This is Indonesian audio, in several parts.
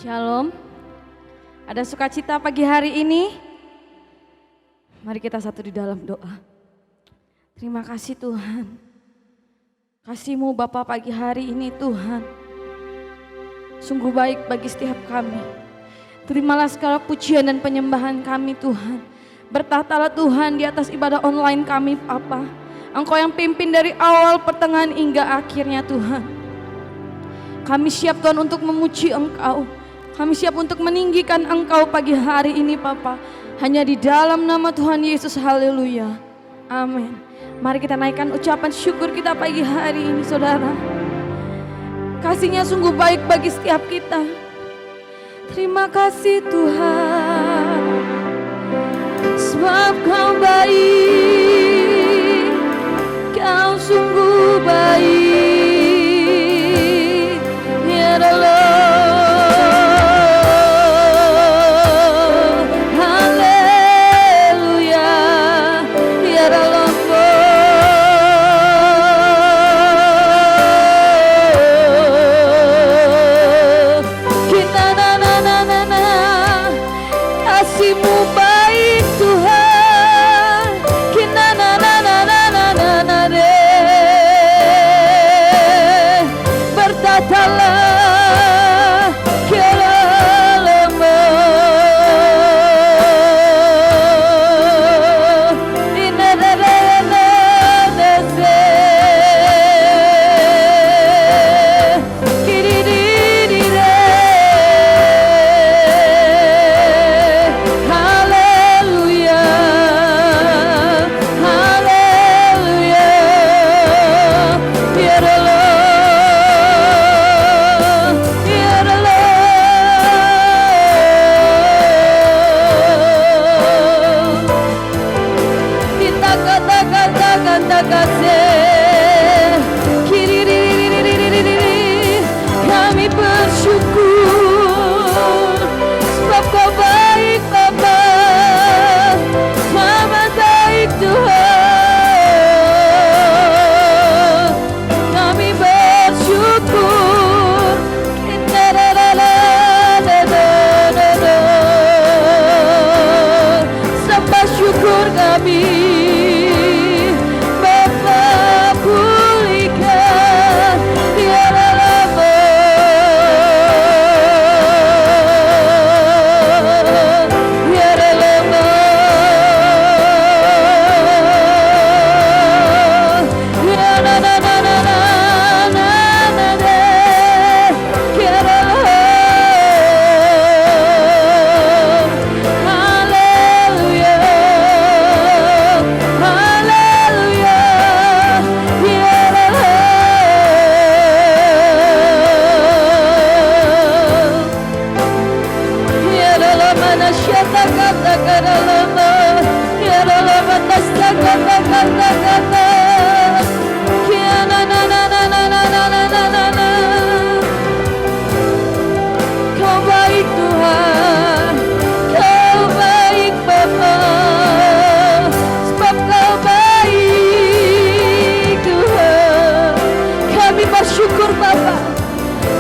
Shalom. Ada sukacita pagi hari ini? Mari kita satu di dalam doa. Terima kasih Tuhan. Kasih-Mu Bapa pagi hari ini Tuhan. Sungguh baik bagi setiap kami. Terimalah segala pujian dan penyembahan kami Tuhan. Bertahtalah Tuhan di atas ibadah online kami Bapa. Engkau yang pimpin dari awal, pertengahan hingga akhirnya Tuhan. Kami siap Tuhan untuk memuji Engkau. Kami siap untuk meninggikan Engkau pagi hari ini Bapa. Hanya di dalam nama Tuhan Yesus, haleluya. Amin. Mari kita naikkan ucapan syukur kita pagi hari ini saudara. Kasih-Nya sungguh baik bagi setiap kita. Terima kasih Tuhan, sebab Kau baik, Kau sungguh baik, ya Allah.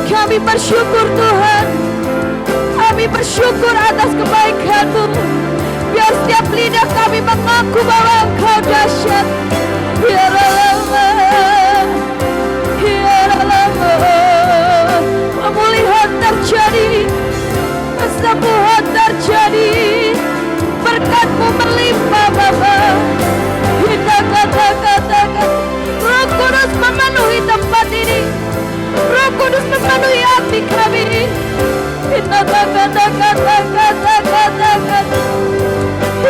Kami bersyukur Tuhan. Kami bersyukur atas kebaikan-Mu. Biar setiap lidah kami mengaku bahwa Engkau dahsyat. Ya Allah, ya Allah. Pemulihan terjadi, kesembuhan terjadi, berkat-Mu berlimpah Bapa. Kita katakan, Roh Kudus memenuhi tempat ini. Roh Kudus memenuhi hati kami. Kita katakan,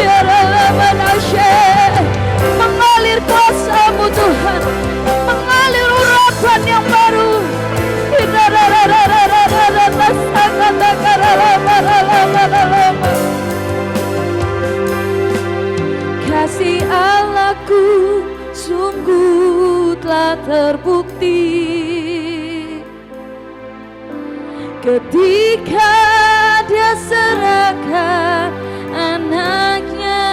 ya Allah Manasya, mengalir kuasa-Mu Tuhan, mengalir urapan yang baru. Kita kasih Allahku sungguh telah terbukti ketika Dia serahkan anaknya.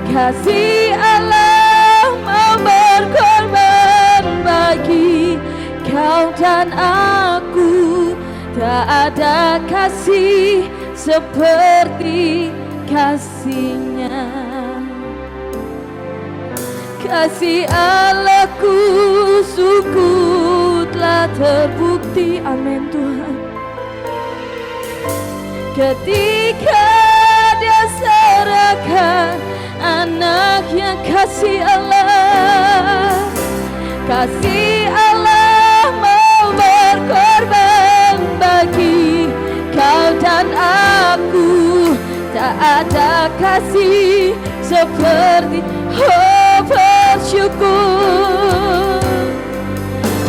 Kasih Allah mau berkorban bagi kau dan aku. Tak ada kasih seperti kasih-Nya. Kasih Allahku sungguh telah terbukti. Amin Tuhan. Ketika Dia serahkan anaknya, kasih Allah. Kasih Allah mau berkorban bagi kau dan aku. Tak ada kasih seperti bersyukur,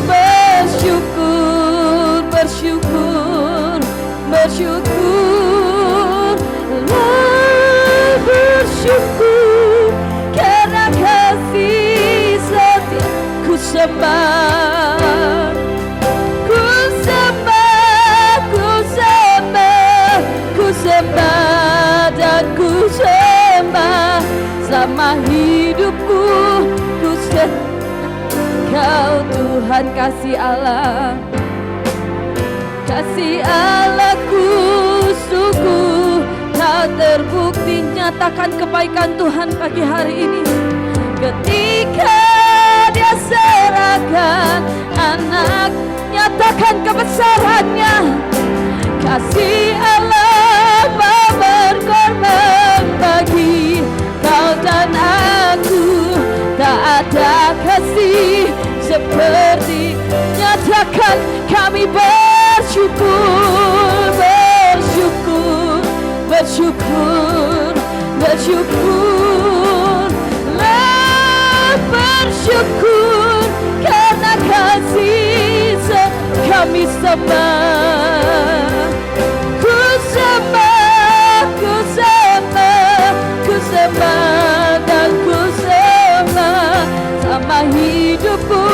bersyukur, bersyukur, bersyukur, bersyukur karena kasih setia. Ku sembah, ku sembah, ku sembah, ku sembah dan ku sembah selama hidupku. Ku sembah Kau Tuhan, kasih Allah. Kasih Allahku sungguh tak terbukti. Nyatakan kebaikan Tuhan pagi hari ini. Ketika Dia serahkan anak, nyatakan kebesarannya. Kasih Allah mau berkorban bagi kau dan aku. Tak ada kasih seperti. Nyatakan kami bersyukur, bersyukur, bersyukur, bersyukur, bersyukur karena kasih kami sembah. Ku sembah, ku sembah, ku sembah dan ku sembah sama hidupku.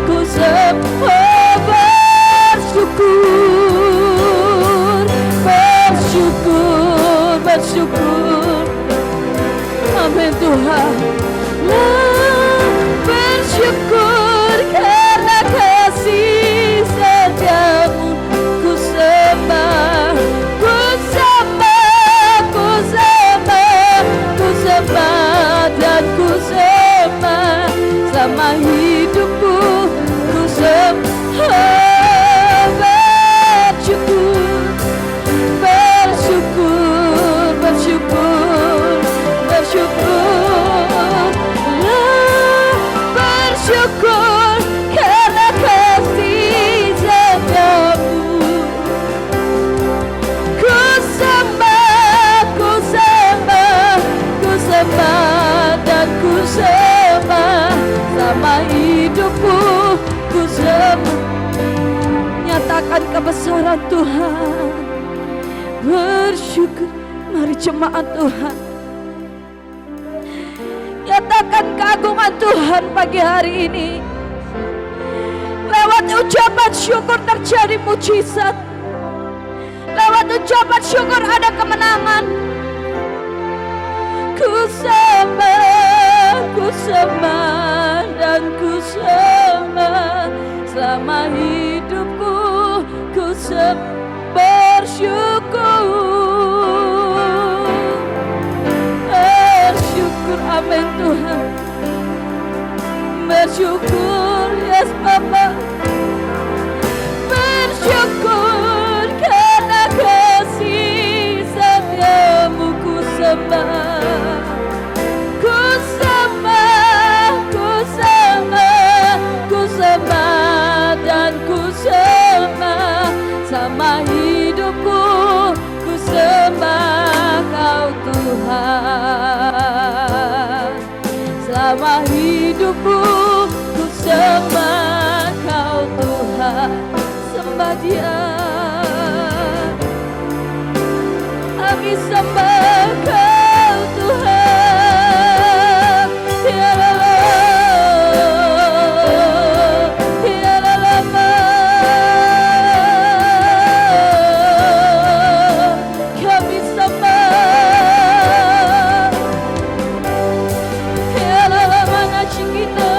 Ku sembah, bersyukur, bersyukur, bersyukur. Amin Tuhan. Bersyukur karena kasih setiamu. Ku sembah, ku sembah, ku sembah, ku sembah dan ku sembah selama hidupku. Ku sembah, bersyukur, bersyukur, bersyukur, bersyukur, bersyukur karena kasih setiamu. Ku sembah, ku sembah, ku sembah dan ku sembah sama hidupku. Ku sembah. Nyatakan kebesaran Tuhan. Bersyukur. Mari jemaat Tuhan, nyatakan keagungan Tuhan pagi hari ini. Lewat ucapan syukur terjadi mujizat. Lewat ucapan syukur ada kemenangan. Ku sembah, ku sembah dan ku sembah selama hidupku. Ku sembah, bersyukur. Amin Tuhan. Bersyukur, yes Bapa. Bersyukur karena kasih setiamu. Ku sembah, ku sembah, ku sembah, ku sembah dan ku sembah sama hidupku. Ku sembah Kau Tuhan. Selama hidupku ku sembah Kau Tuhan. Sembah Dia. Kami sembah Kau Tuhan. Ya Allah, ya Allah, kami sembah. Ya Allah, mana kita.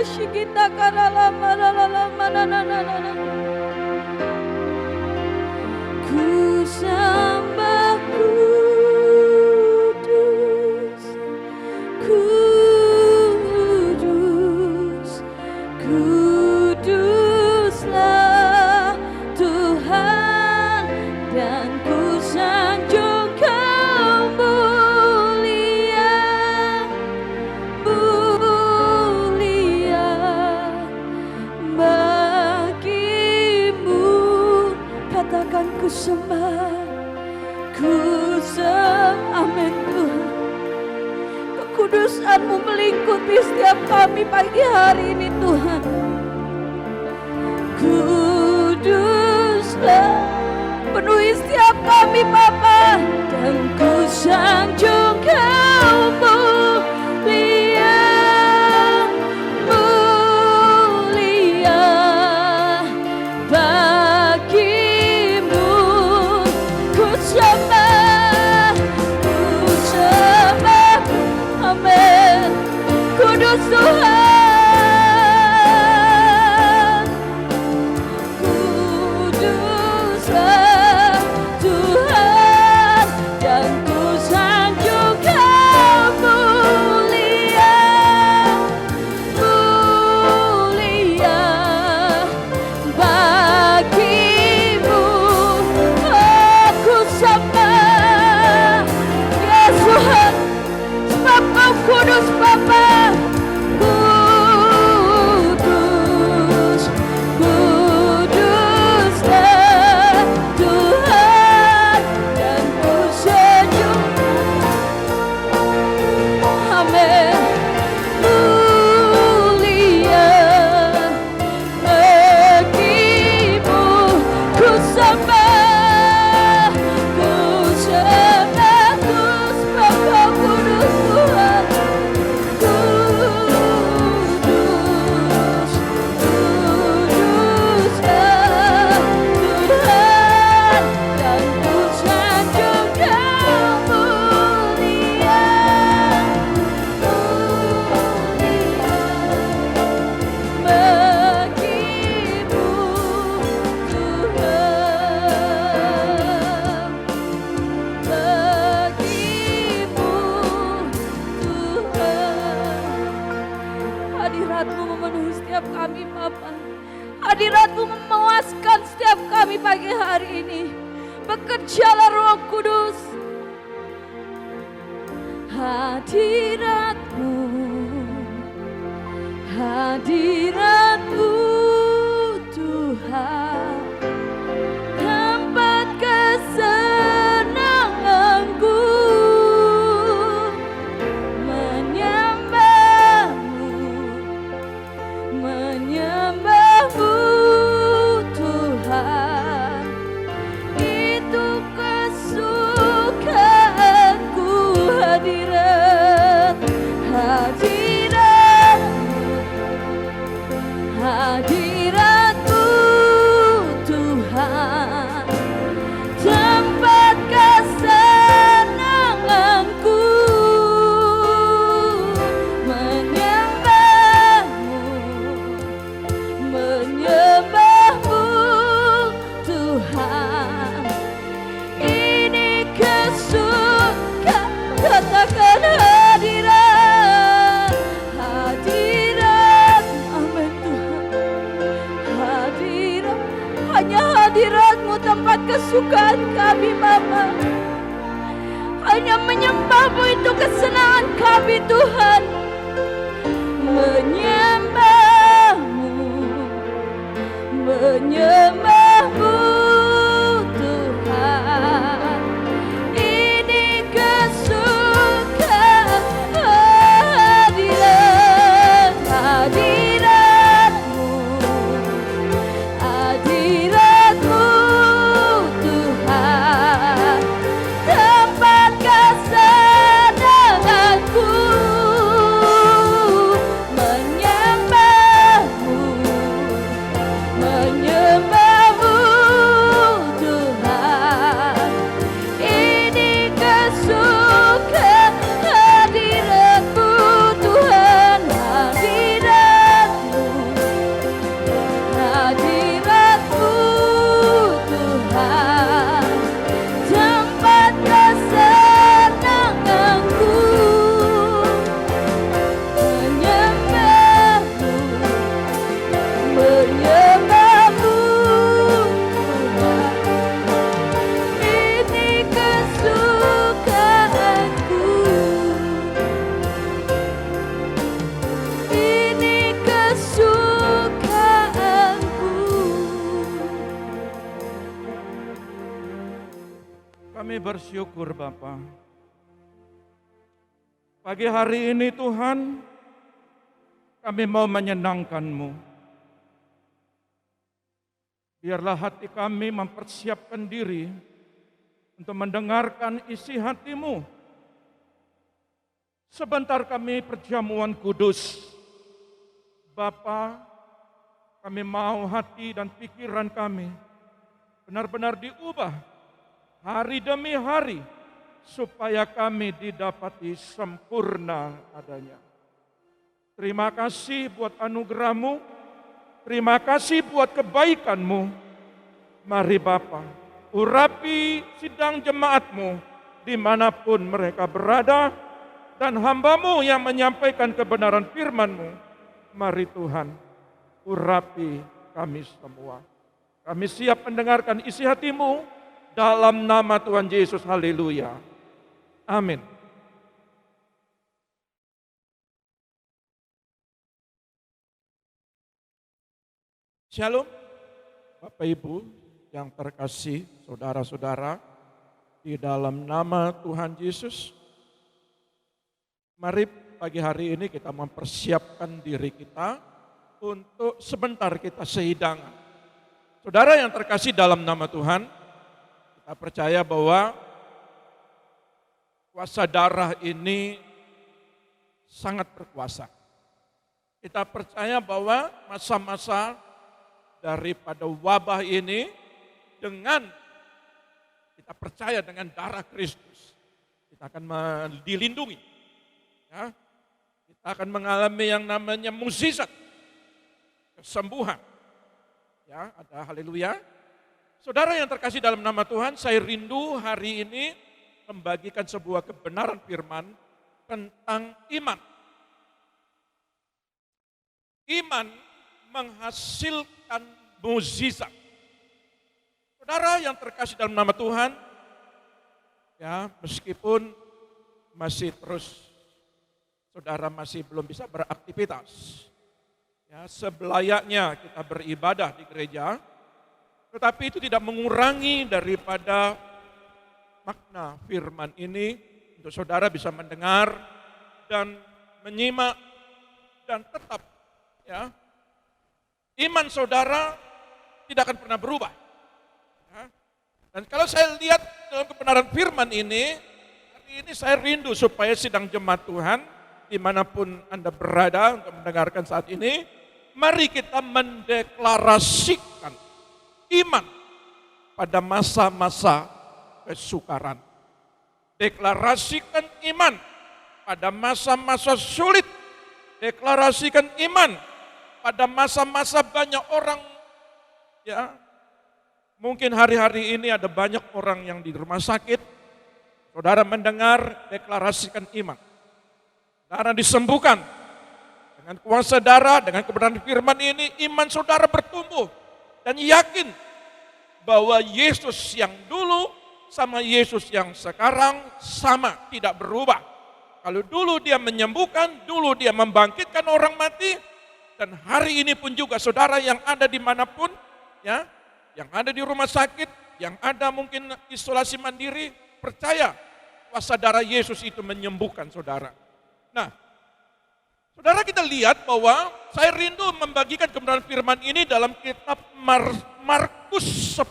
kita karala marala manana. Ku sembah kudus, kudus, kuduslah Tuhan, dan ku sanjung Kau mulia, mulia bagimu. Katakan ku sembah, amin Tuhan. Kekudusan-Mu melingkupi setiap kami pagi hari ini Tuhan. Kuduslah, penuhi setiap kami Bapa, dan ku sanjung Kau mulia, mulia bagimu. Ku sembah, amin. Kudus Tuhan, kuduslah Tuhan, dan ku sanjung Kau mulia, mulia bagimu. Aku sembah, ya Tuhan, sebab Kau kudus Bapa. Kudus, kuduslah Tuhan, dan ku sanjung, amin, mulia bagimu. Ku sembah, ku sembah, ku sebab Kau kudus Tuhan. Kudus, kuduslah Tuhan, dan ku sanjung Kau mulia, bagimu Tuhan, bagimu Tuhan. Hadirat-Mu memenuhi setiap kami Bapa. Hadirat-Mu memuaskan setiap kami pagi hari ini. Bekerjalah Roh Kudus. Hadirat-Mu, hadirat-Mu Tuhan, tempat kesenanganku, menyembah-Mu, menyembah-Mu Tuhan. Itu kesukaanku, hadirat, hadirat-Mu, hadirat-Mu Tuhan, tempat kesenanganku, menyembah-Mu, menyembah-Mu Tuhan. Ini kesukaan, katakan hadirat, hadirat, amin Tuhan. Hadirat, hanya hadirat-Mu tempat kesukaan kami Bapa. Hanya menyembah-Mu itu kesenangan kami Tuhan. Menyembah-Mu, menyembah-Mu Tuhan. Ini kesukaan, hadirat, hadirat-Mu, hadirat-Mu Tuhan, tempat kesenanganku, Kami bersyukur Bapa. Pagi hari ini Tuhan, kami mau menyenangkan-Mu. Biarlah hati kami mempersiapkan diri untuk mendengarkan isi hati-Mu. Sebentar kami perjamuan kudus. Bapa, kami mau hati dan pikiran kami benar-benar diubah hari demi hari, supaya kami didapati sempurna adanya. Terima kasih buat anugerah-Mu, terima kasih buat kebaikan-Mu. Mari Bapa, urapi sidang jemaat-Mu dimanapun mereka berada, dan hamba-Mu yang menyampaikan kebenaran firman-Mu. Mari Tuhan, urapi kami semua. Kami siap mendengarkan isi hati-Mu dalam nama Tuhan Yesus. Haleluya. Amin. Shalom, Bapak Ibu yang terkasih, saudara-saudara, di dalam nama Tuhan Yesus. Mari pagi hari ini kita mempersiapkan diri kita untuk sebentar kita sehidangan. Saudara yang terkasih dalam nama Tuhan, kita percaya bahwa kuasa darah ini sangat berkuasa. Kita percaya bahwa masa-masa daripada wabah ini, dengan kita percaya dengan darah Kristus, kita akan dilindungi. Ya, kita akan mengalami yang namanya mukjizat, kesembuhan. Ya, ada haleluya. Saudara yang terkasih dalam nama Tuhan, saya rindu hari ini membagikan sebuah kebenaran firman tentang iman. Iman menghasilkan mukjizat. Saudara yang terkasih dalam nama Tuhan, ya, meskipun masih terus saudara masih belum bisa beraktivitas, ya, sebelayaknya kita beribadah di gereja, tetapi itu tidak mengurangi daripada makna firman ini untuk saudara bisa mendengar dan menyimak dan tetap, ya, iman saudara tidak akan pernah berubah. Ya. Dan kalau saya lihat dalam kebenaran firman ini, hari ini saya rindu supaya sidang jemaat Tuhan dimanapun Anda berada untuk mendengarkan saat ini, mari kita mendeklarasikan iman pada masa-masa kesukaran. Deklarasikan iman pada masa-masa sulit. Deklarasikan iman pada masa-masa banyak orang, ya, mungkin hari-hari ini ada banyak orang yang di rumah sakit. Saudara mendengar, deklarasikan iman. Saudara disembuhkan dengan kuasa darah, dengan kebenaran firman ini, iman saudara bertumbuh dan yakin bahwa Yesus yang dulu sama Yesus yang sekarang sama, tidak berubah. Kalau dulu dia menyembuhkan, dulu dia membangkitkan orang mati, dan hari ini pun juga saudara yang ada dimanapun, ya, yang ada di rumah sakit, yang ada mungkin isolasi mandiri, percaya kuasa darah Yesus itu menyembuhkan saudara. Nah, saudara, kita lihat bahwa saya rindu membagikan kebenaran firman ini dalam kitab Markus 10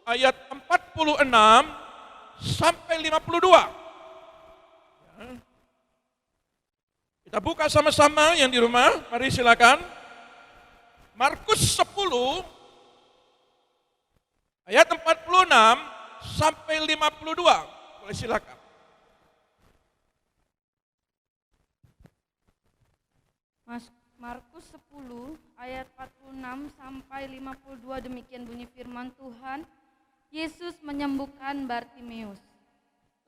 ayat 46 sampai 52. Ya. Kita buka sama-sama yang di rumah, mari silakan. Markus 10 ayat 46 sampai 52. Boleh silakan. Markus 10 ayat 46 sampai 52, demikian bunyi firman Tuhan. Yesus menyembuhkan Bartimeus.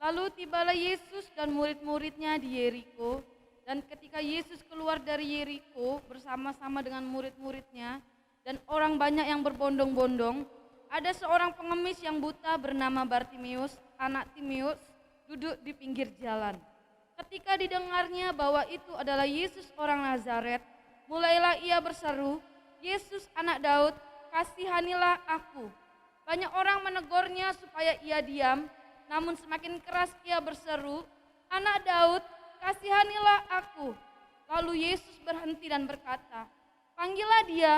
Lalu tibalah Yesus dan murid-muridnya di Yeriko, dan ketika Yesus keluar dari Yeriko bersama-sama dengan murid-muridnya dan orang banyak yang berbondong-bondong, ada seorang pengemis yang buta bernama Bartimeus, anak Timeus, duduk di pinggir jalan. Ketika didengarnya bahwa itu adalah Yesus orang Nazaret, mulailah ia berseru, "Yesus anak Daud, kasihanilah aku." Banyak orang menegurnya supaya ia diam, namun semakin keras ia berseru, "Anak Daud, kasihanilah aku." Lalu Yesus berhenti dan berkata, "Panggillah dia."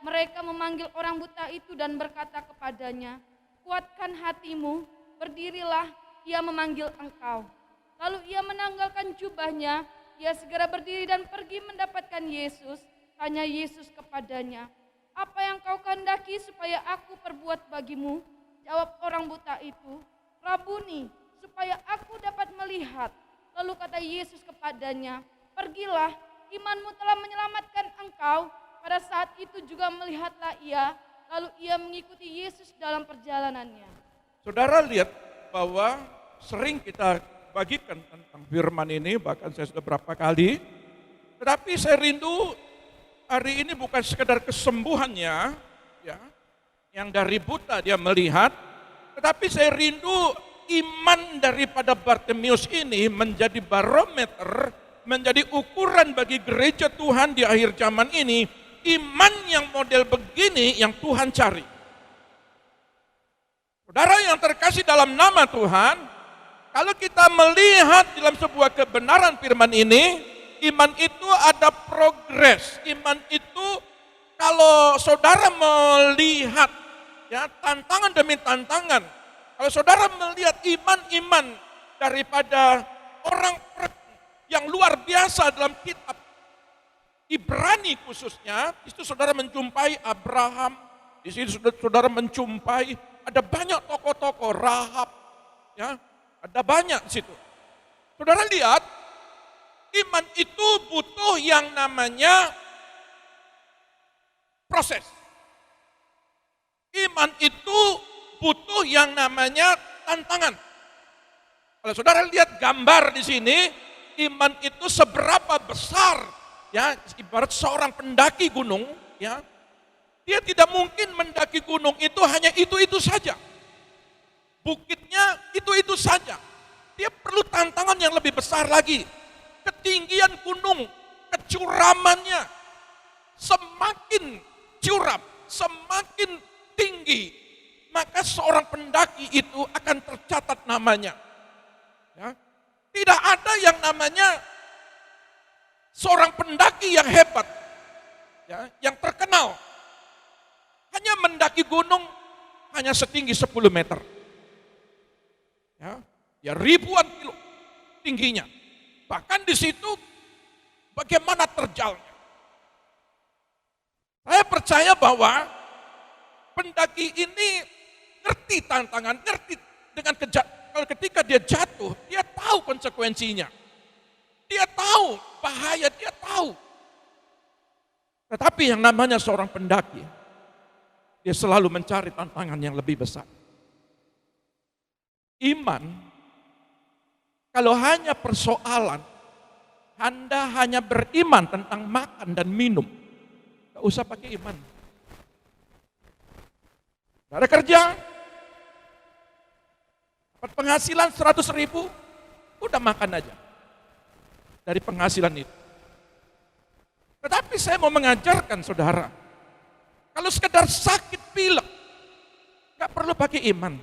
Mereka memanggil orang buta itu dan berkata kepadanya, "Kuatkan hatimu, berdirilah, ia memanggil engkau." Lalu ia menanggalkan jubahnya, ia segera berdiri dan pergi mendapatkan Yesus. Tanya Yesus kepadanya, "Apa yang kau kehendaki supaya aku perbuat bagimu?" Jawab orang buta itu, "Rabuni, supaya aku dapat melihat." Lalu kata Yesus kepadanya, "Pergilah, imanmu telah menyelamatkan engkau." Pada saat itu juga melihatlah ia, lalu ia mengikuti Yesus dalam perjalanannya. Saudara lihat bahwa sering kita bagikan tentang firman ini, bahkan saya sudah berapa kali. Tetapi saya rindu hari ini bukan sekedar kesembuhannya, ya, yang dari buta dia melihat, tetapi saya rindu iman daripada Bartimeus ini menjadi barometer, menjadi ukuran bagi gereja Tuhan di akhir zaman ini. Iman yang model begini yang Tuhan cari. Saudara yang terkasih dalam nama Tuhan, kalau kita melihat dalam sebuah kebenaran firman ini, iman itu ada progres. Iman itu kalau saudara melihat ya tantangan demi tantangan, kalau saudara melihat iman-iman daripada orang yang luar biasa dalam kitab Ibrani khususnya, itu saudara menjumpai Abraham, di sini saudara menjumpai ada banyak tokoh-tokoh, Rahab, ya, ada banyak di situ. Saudara lihat, iman itu butuh yang namanya proses. Iman itu butuh yang namanya tantangan. Kalau saudara lihat gambar di sini, iman itu seberapa besar. Ya, ibarat seorang pendaki gunung, ya, dia tidak mungkin mendaki gunung itu hanya itu saja. Bukitnya itu saja. Dia perlu tantangan yang lebih besar lagi. Ketinggian gunung, kecuramannya, semakin curam, semakin tinggi, maka seorang pendaki itu akan tercatat namanya. Ya. Tidak ada yang namanya seorang pendaki yang hebat, ya, yang terkenal, hanya mendaki gunung hanya setinggi 10 meter. Ya ribuan kilo tingginya. Bahkan di situ bagaimana terjalnya. Saya percaya bahwa pendaki ini ngerti tantangan, ngerti dengan kalau ketika dia jatuh, dia tahu konsekuensinya. Dia tahu bahaya, dia tahu. Tetapi yang namanya seorang pendaki, dia selalu mencari tantangan yang lebih besar. Iman, kalau hanya persoalan, Anda hanya beriman tentang makan dan minum, gak usah pakai iman. Gak ada kerja, dapat penghasilan 100.000, udah makan aja dari penghasilan itu. Tetapi saya mau mengajarkan saudara, kalau sekedar sakit pilek, gak perlu pakai iman.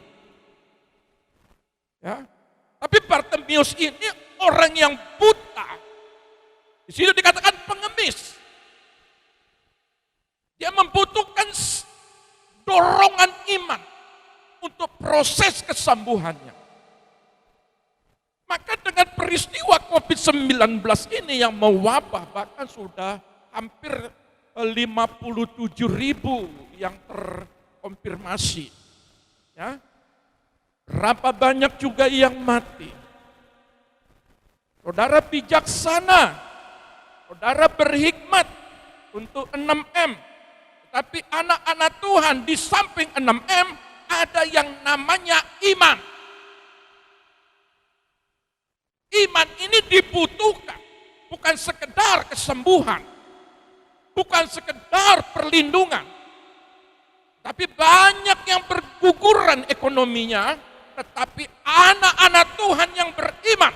Ya. Tapi Bartimeus ini orang yang buta. Di situ dikatakan pengemis. Dia membutuhkan dorongan iman untuk proses kesembuhannya. Maka dengan peristiwa COVID-19 ini yang mewabah, bahkan sudah hampir 57.000 yang terkonfirmasi. Ya. Berapa banyak juga yang mati. Saudara bijaksana, saudara berhikmat untuk 6M. Tapi anak-anak Tuhan di samping 6M ada yang namanya iman. Iman ini dibutuhkan, bukan sekedar kesembuhan, bukan sekedar perlindungan, tapi banyak yang berguguran ekonominya, tetapi anak-anak Tuhan yang beriman,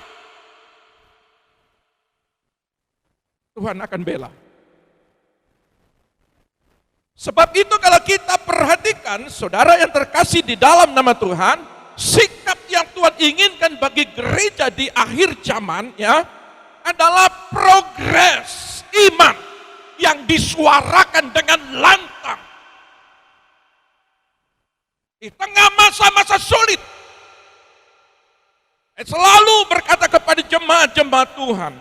Tuhan akan bela. Sebab itu kalau kita perhatikan, saudara yang terkasih di dalam nama Tuhan, sikap yang Tuhan inginkan bagi gereja di akhir zaman ya adalah progres iman yang disuarakan dengan lantang. Di tengah masa-masa sulit, selalu berkata kepada jemaat-jemaat Tuhan,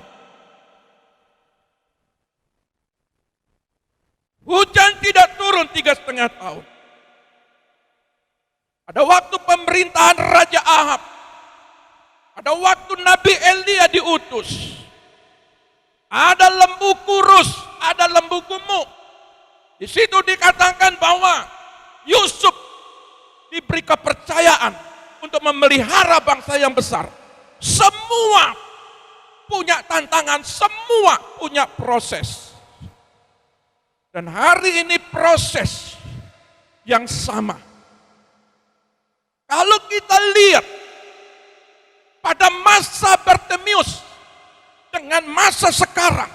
hujan tidak turun 3,5 tahun. Ada waktu pemerintahan Raja Ahab. Ada waktu Nabi Elia diutus. Ada lembu kurus, ada lembu gemuk. Di situ dikatakan bahwa Yusuf diberi kepercayaan untuk memelihara bangsa yang besar. Semua punya tantangan, semua punya proses. Dan hari ini proses yang sama. Kalau kita lihat pada masa Bartimeus dengan masa sekarang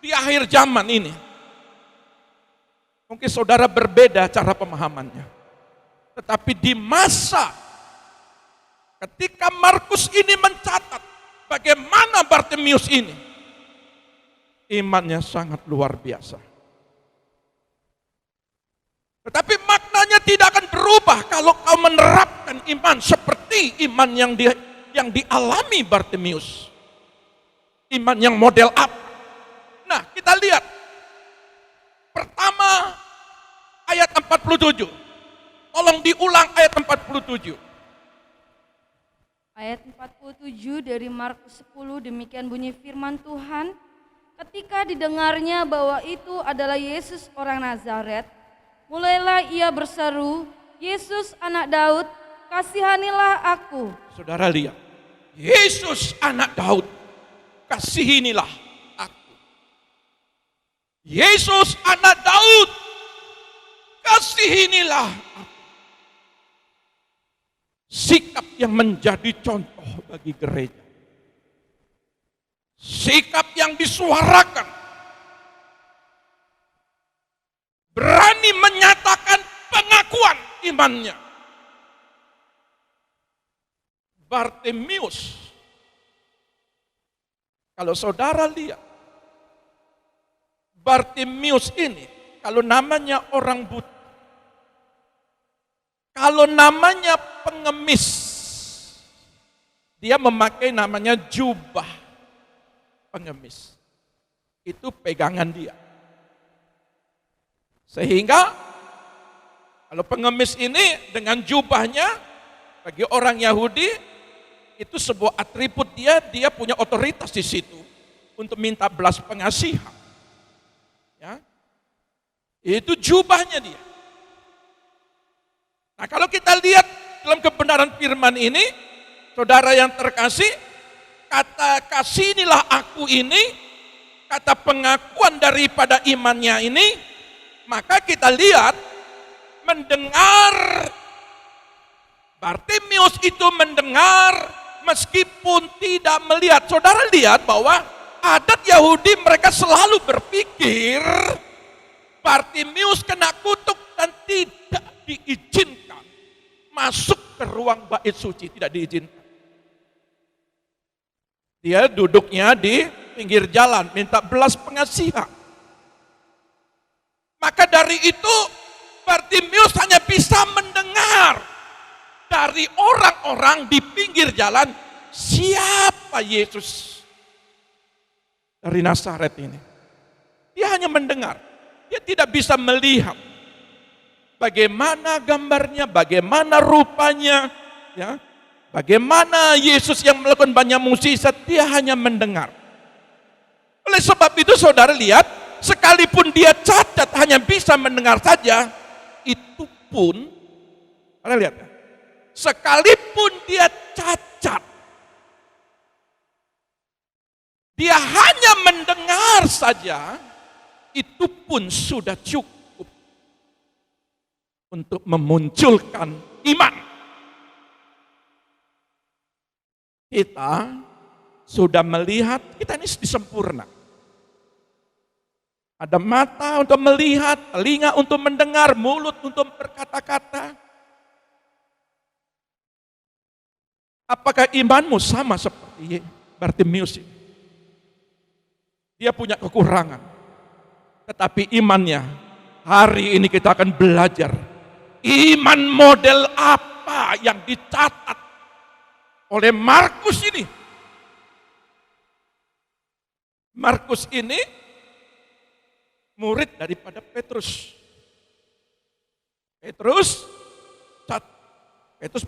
di akhir zaman ini, mungkin saudara berbeda cara pemahamannya. Tetapi di masa ketika Markus ini mencatat bagaimana Bartimeus ini, imannya sangat luar biasa. Tetapi maknanya tidak akan berubah kalau kau menerapkan iman seperti iman yang dialami Bartimeus. Iman yang model up. Nah, kita lihat. Pertama, ayat 47. Tolong diulang ayat 47. Ayat 47 dari Markus 10, demikian bunyi firman Tuhan. Ketika didengarnya bahwa itu adalah Yesus orang Nazaret, mulailah ia berseru, Yesus anak Daud, kasihanilah aku. Saudara lihat, Yesus anak Daud, kasihinilah aku. Yesus anak Daud, kasihinilah aku. Sikap yang menjadi contoh bagi gereja. Sikap yang disuarakan. Berani menyatakan pengakuan imannya. Bartimeus, kalau saudara lihat, Bartimeus ini, kalau namanya orang buta, kalau namanya pengemis, dia memakai namanya jubah pengemis. Itu pegangan dia. Sehingga kalau pengemis ini dengan jubahnya, bagi orang Yahudi itu sebuah atribut dia punya otoritas di situ untuk minta belas pengasihan. Ya. Itu jubahnya dia. Nah, kalau kita lihat dalam kebenaran firman ini, saudara yang terkasih, kata kasihinilah aku ini, kata pengakuan daripada imannya ini, maka kita lihat, mendengar, Bartimeus itu mendengar meskipun tidak melihat. Saudara lihat bahwa adat Yahudi mereka selalu berpikir Bartimeus kena kutuk dan tidak diizinkan masuk ke ruang bait suci, tidak diizinkan. Dia duduknya di pinggir jalan, minta belas pengasihan. Maka dari itu Bartimeus hanya bisa mendengar dari orang-orang di pinggir jalan, siapa Yesus dari Nazaret ini. Dia hanya mendengar, dia tidak bisa melihat bagaimana gambarnya, bagaimana rupanya, ya, bagaimana Yesus yang melakukan banyak mukjizat. Dia hanya mendengar. Oleh sebab itu saudara lihat, sekalipun dia cacat hanya bisa mendengar saja, itu pun, Anda lihat, sekalipun dia cacat, dia hanya mendengar saja, itu pun sudah cukup untuk memunculkan iman. Kita sudah melihat, kita ini sempurna. Ada mata untuk melihat, telinga untuk mendengar, mulut untuk berkata-kata. Apakah imanmu sama seperti Bartimeus ini? Dia punya kekurangan, tetapi imannya, hari ini kita akan belajar iman model apa yang dicatat oleh Markus ini. Markus ini murid daripada Petrus. Petrus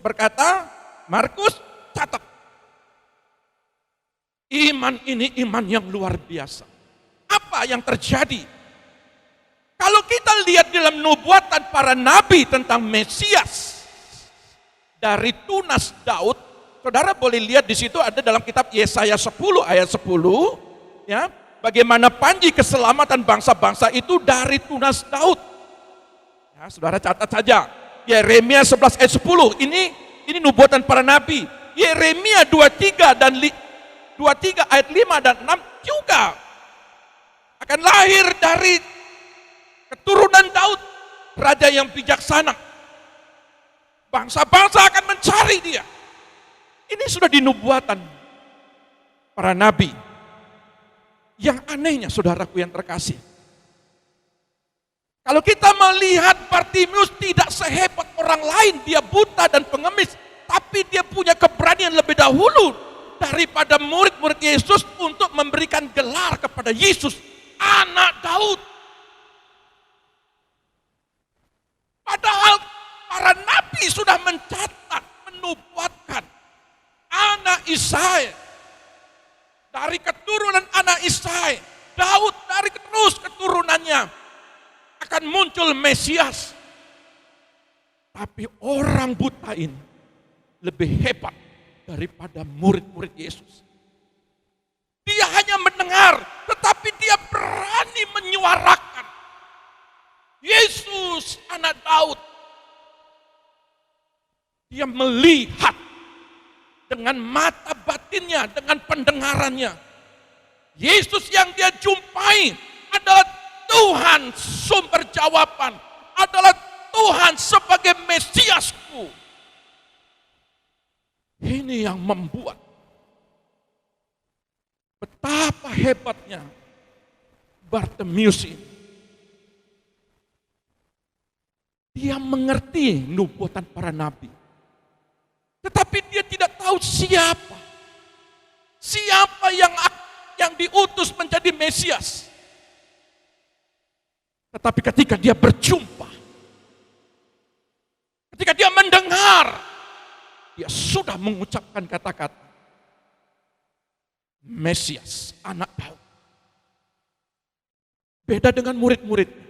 berkata, Markus catat. Iman ini iman yang luar biasa. Apa yang terjadi? Kalau kita lihat dalam nubuatan para nabi tentang Mesias dari tunas Daud, saudara boleh lihat di situ ada dalam kitab Yesaya 10 ayat 10, ya, bagaimana panji keselamatan bangsa-bangsa itu dari tunas Daud. Ya, saudara catat saja. Yeremia 11 ayat 10, ini nubuatan para nabi. Yeremia 23 ayat 5 dan 6 juga akan lahir dari keturunan Daud, raja yang bijaksana. Bangsa-bangsa akan mencari dia. Ini sudah dinubuatan para nabi. Yang anehnya, saudaraku yang terkasih, kalau kita melihat Bartimeus tidak sehebat orang lain, dia buta dan pengemis, tapi dia punya keberanian lebih dahulu daripada murid-murid Yesus untuk memberikan gelar kepada Yesus, anak Daud. Padahal para nabi sudah mencatat, menubuatkan anak Isai, dari keturunan anak Isai, Daud dari terus keturunannya akan muncul Mesias. Tapi orang buta ini lebih hebat daripada murid-murid Yesus. Dia hanya mendengar, tetapi dia berani menyuarakan Yesus anak Daud. Dia melihat dengan mata batinnya, dengan pendengarannya. Yesus yang dia jumpai adalah Tuhan sumber jawaban, adalah Tuhan sebagai Mesiasku. Ini yang membuat betapa hebatnya Bartimeus ini. Dia mengerti nubuatan para nabi, tetapi dia tidak tahu siapa yang diutus menjadi Mesias. Tetapi ketika dia berjumpa, ketika dia mendengar, dia sudah mengucapkan kata-kata Mesias, anak Daud. Beda dengan murid-murid.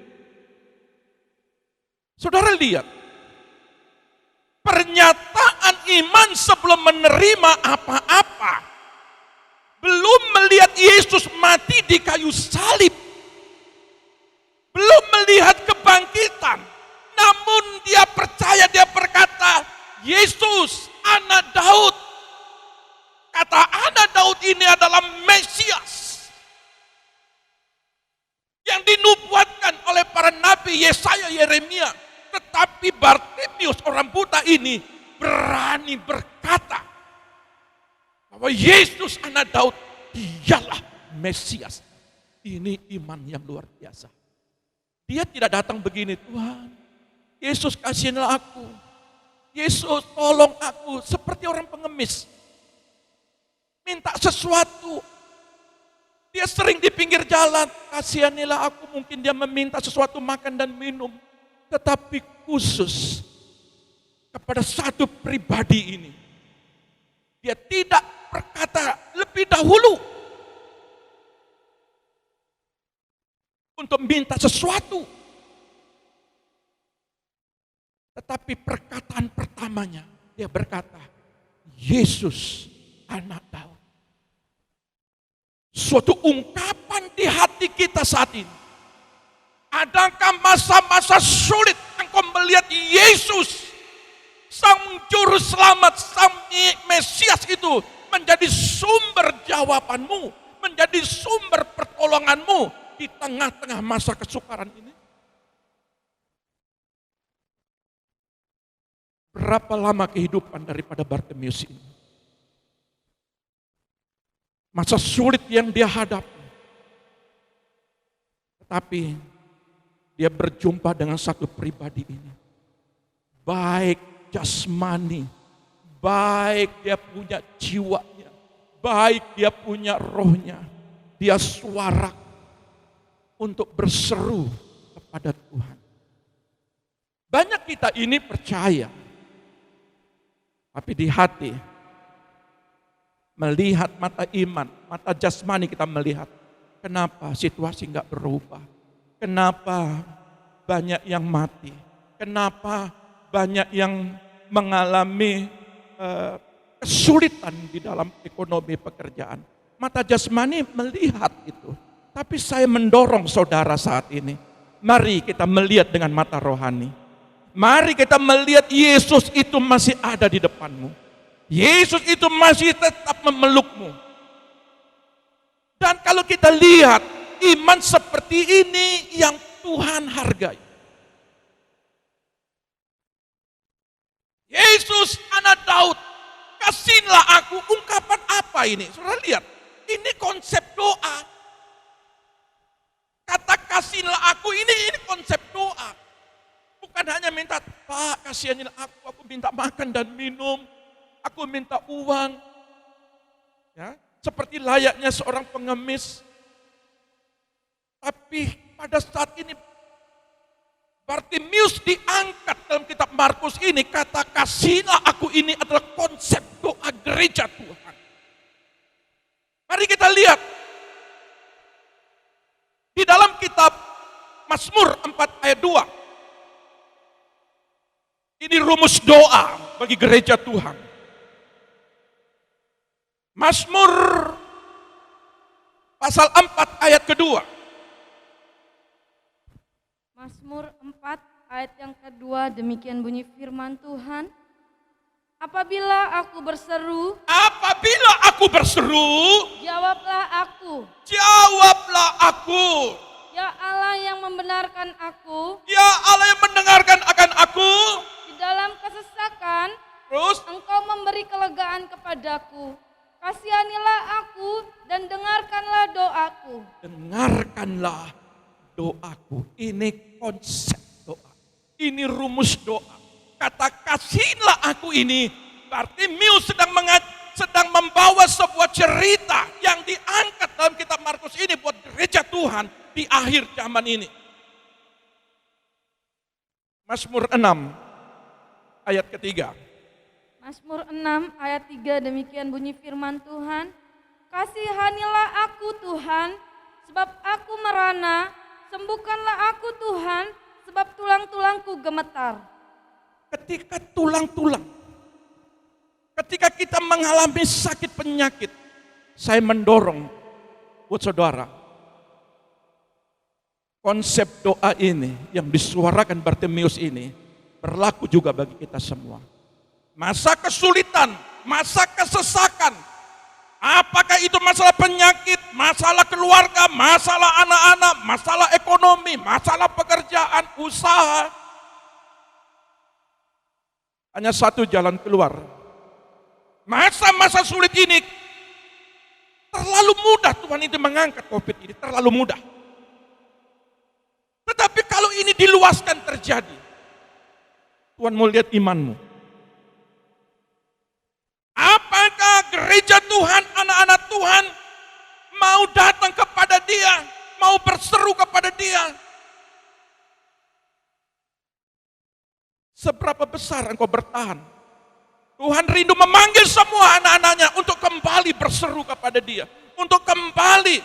Saudara lihat, pernyataan iman sebelum menerima apa-apa, belum melihat Yesus mati di kayu salib, belum melihat kebangkitan, namun dia percaya, dia berkata, Yesus anak Daud. Kata anak Daud ini adalah Mesias yang dinubuatkan oleh para nabi Yesaya, Yeremia. Tetapi Bartimeus orang buta ini berani berkata bahwa Yesus anak Daud dialah Mesias. Ini iman yang luar biasa. Dia tidak datang begini, Tuhan, Yesus kasihilah aku, Yesus tolong aku, seperti orang pengemis minta sesuatu. Dia sering di pinggir jalan, kasihanilah aku, mungkin dia meminta sesuatu makan dan minum. Tetapi khusus kepada satu pribadi ini, dia tidak berkata lebih dahulu untuk minta sesuatu. Tetapi perkataan pertamanya, dia berkata, Yesus anak Daud. Suatu ungkapan di hati kita saat ini. Adakah masa-masa sulit engkau melihat Yesus, Sang Juru Selamat, Sang Mesias itu menjadi sumber jawabanmu, menjadi sumber pertolonganmu, di tengah-tengah masa kesukaran ini? Berapa lama kehidupan daripada Bartimeus ini? Masa sulit yang dia hadapi. Tetapi dia berjumpa dengan satu pribadi ini. Baik jasmani, baik dia punya jiwanya, baik dia punya rohnya. Dia suara untuk berseru kepada Tuhan. Banyak kita ini percaya, tapi di hati melihat mata iman, mata jasmani kita melihat, kenapa situasi enggak berubah? Kenapa banyak yang mati? Kenapa banyak yang mengalami kesulitan di dalam ekonomi pekerjaan? Mata jasmani melihat itu. Tapi saya mendorong saudara saat ini, mari kita melihat dengan mata rohani. Mari kita melihat Yesus itu masih ada di depanmu. Yesus itu masih tetap memelukmu. Dan kalau kita lihat iman seperti ini yang Tuhan hargai. Yesus anak Daud, kasihlah aku. Ungkapan apa ini? Saudara lihat, ini konsep doa. Kata kasihlah aku ini konsep doa. Bukan hanya minta, Pak kasihanilah aku minta makan dan minum. Aku minta uang, ya, seperti layaknya seorang pengemis. Tapi pada saat ini Bartimeus diangkat dalam kitab Markus ini, kata kasihlah aku ini adalah konsep doa gereja Tuhan. Mari kita lihat di dalam kitab Mazmur 4 ayat 2. Ini rumus doa bagi gereja Tuhan. Mazmur pasal 4 ayat kedua. Mazmur 4 ayat yang kedua, demikian bunyi firman Tuhan. Apabila aku berseru, jawablah aku. Jawablah aku. Ya Allah yang membenarkan aku. Ya Allah yang mendengarkan akan aku. Di dalam kesesakan, Terus, Engkau memberi kelegaan kepadaku. Kasihanilah aku dan dengarkanlah doaku. dengarkanlah doaku. Ini konsep doa. Ini rumus doa. Kata kasihlah aku ini, Bartimeus sedang membawa sebuah cerita yang diangkat dalam kitab Markus ini buat gereja Tuhan di akhir zaman ini. Mazmur 6 ayat ketiga. Mazmur 6 ayat 3, demikian bunyi firman Tuhan. Kasihanilah aku Tuhan, sebab aku merana. Sembuhkanlah aku Tuhan, sebab tulang-tulangku gemetar. Ketika ketika kita mengalami sakit penyakit, saya mendorong buat saudara, konsep doa ini yang disuarakan Bartimeus ini berlaku juga bagi kita semua. Masa kesulitan, masa kesesakan, apakah itu masalah penyakit, masalah keluarga, masalah anak-anak, masalah ekonomi, masalah pekerjaan, usaha. Hanya satu jalan keluar. Masa-masa sulit ini terlalu mudah Tuhan itu mengangkat COVID ini, terlalu mudah. Tetapi kalau ini diluaskan terjadi, Tuhan mau lihat imanmu. Apakah gereja Tuhan, anak-anak Tuhan mau datang kepada Dia, mau berseru kepada Dia? Seberapa besar engkau bertahan? Tuhan rindu memanggil semua anak-anaknya untuk kembali berseru kepada Dia. Untuk kembali,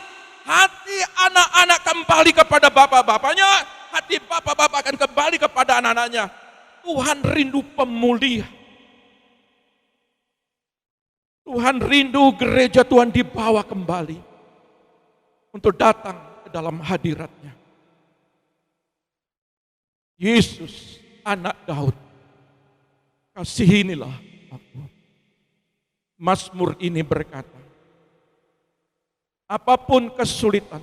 hati anak-anak kembali kepada bapak-bapaknya, hati bapak-bapak akan kembali kepada anak-anaknya. Tuhan rindu pemulihan. Tuhan rindu gereja Tuhan dibawa kembali untuk datang ke dalam hadirat-Nya. Yesus, anak Daud, kasihinilah aku. Mazmur ini berkata, apapun kesulitan,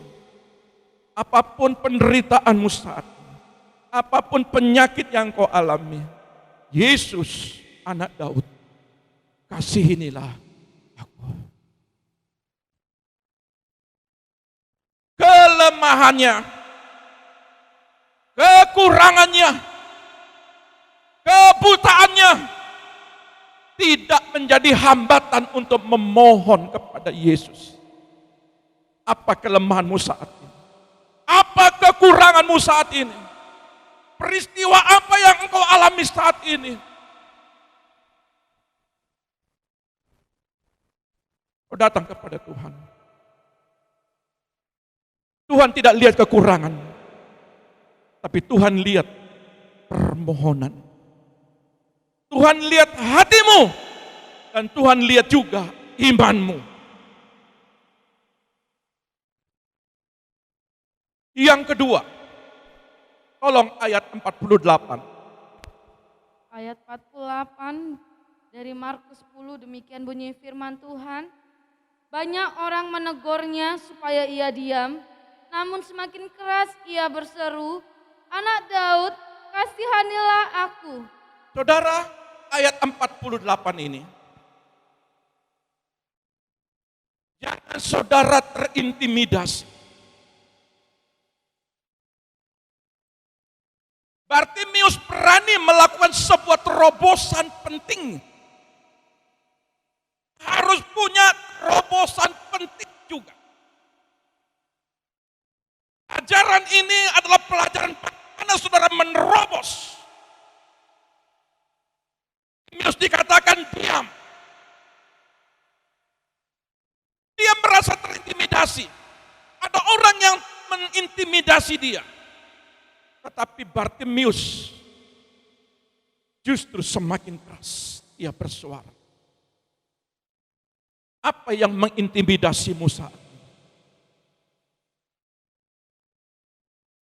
apapun penderitaanmu saat ini, apapun penyakit yang kau alami, Yesus anak Daud, kasihinilah aku. Kelemahannya, kekurangannya, kebutaannya tidak menjadi hambatan untuk memohon kepada Yesus. Apa kelemahanmu saat ini? Apa kekuranganmu saat ini? Peristiwa apa yang engkau alami saat ini? Kau datang kepada Tuhan. Tuhan tidak lihat kekurangan, tapi Tuhan lihat permohonan. Tuhan lihat hatimu, dan Tuhan lihat juga imanmu. Yang kedua, tolong ayat 48. Ayat 48 dari Markus 10, demikian bunyi firman Tuhan. Banyak orang menegurnya supaya ia diam, namun semakin keras ia berseru, "Anak Daud, kasihanilah aku." Saudara, ayat 48 ini, jangan saudara terintimidasi. Bartimius berani melakukan sebuah terobosan penting. Harus punya terobosan penting juga. Ajaran ini adalah pelajaran bagaimana saudara menerobos. Bartimius dikatakan diam. Dia merasa terintimidasi. Ada orang yang mengintimidasi dia. Tetapi Bartimius justru semakin keras ia bersuara. Apa yang mengintimidasimu saat ini?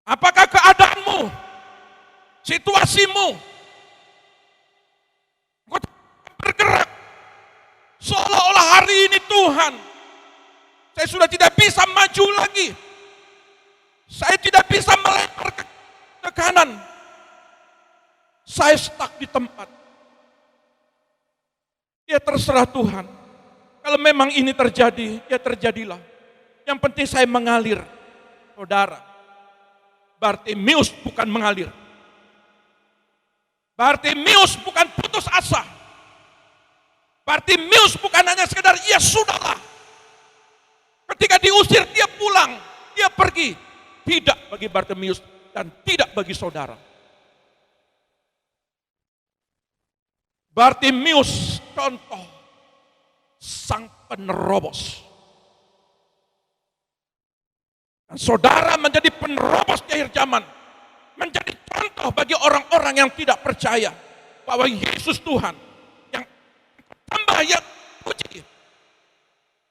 Apakah keadaanmu, situasimu? Kau bergerak seolah-olah hari ini Tuhan, saya sudah tidak bisa maju lagi. Saya tidak bisa melempar ke kanan. Saya stuck di tempat. Ya terserah Tuhan. Kalau memang ini terjadi, ya terjadilah. Yang penting saya mengalir. Saudara, Bartimius bukan mengalir. Bartimius bukan putus asa. Bartimius bukan hanya sekedar ya sudahlah. Ketika diusir dia pulang, dia pergi. Tidak bagi Bartimius dan tidak bagi saudara. Bartimius contoh sang penerobos. Dan saudara menjadi penerobos di akhir zaman. Menjadi contoh bagi orang-orang yang tidak percaya bahwa Yesus Tuhan yang tambah yang puji.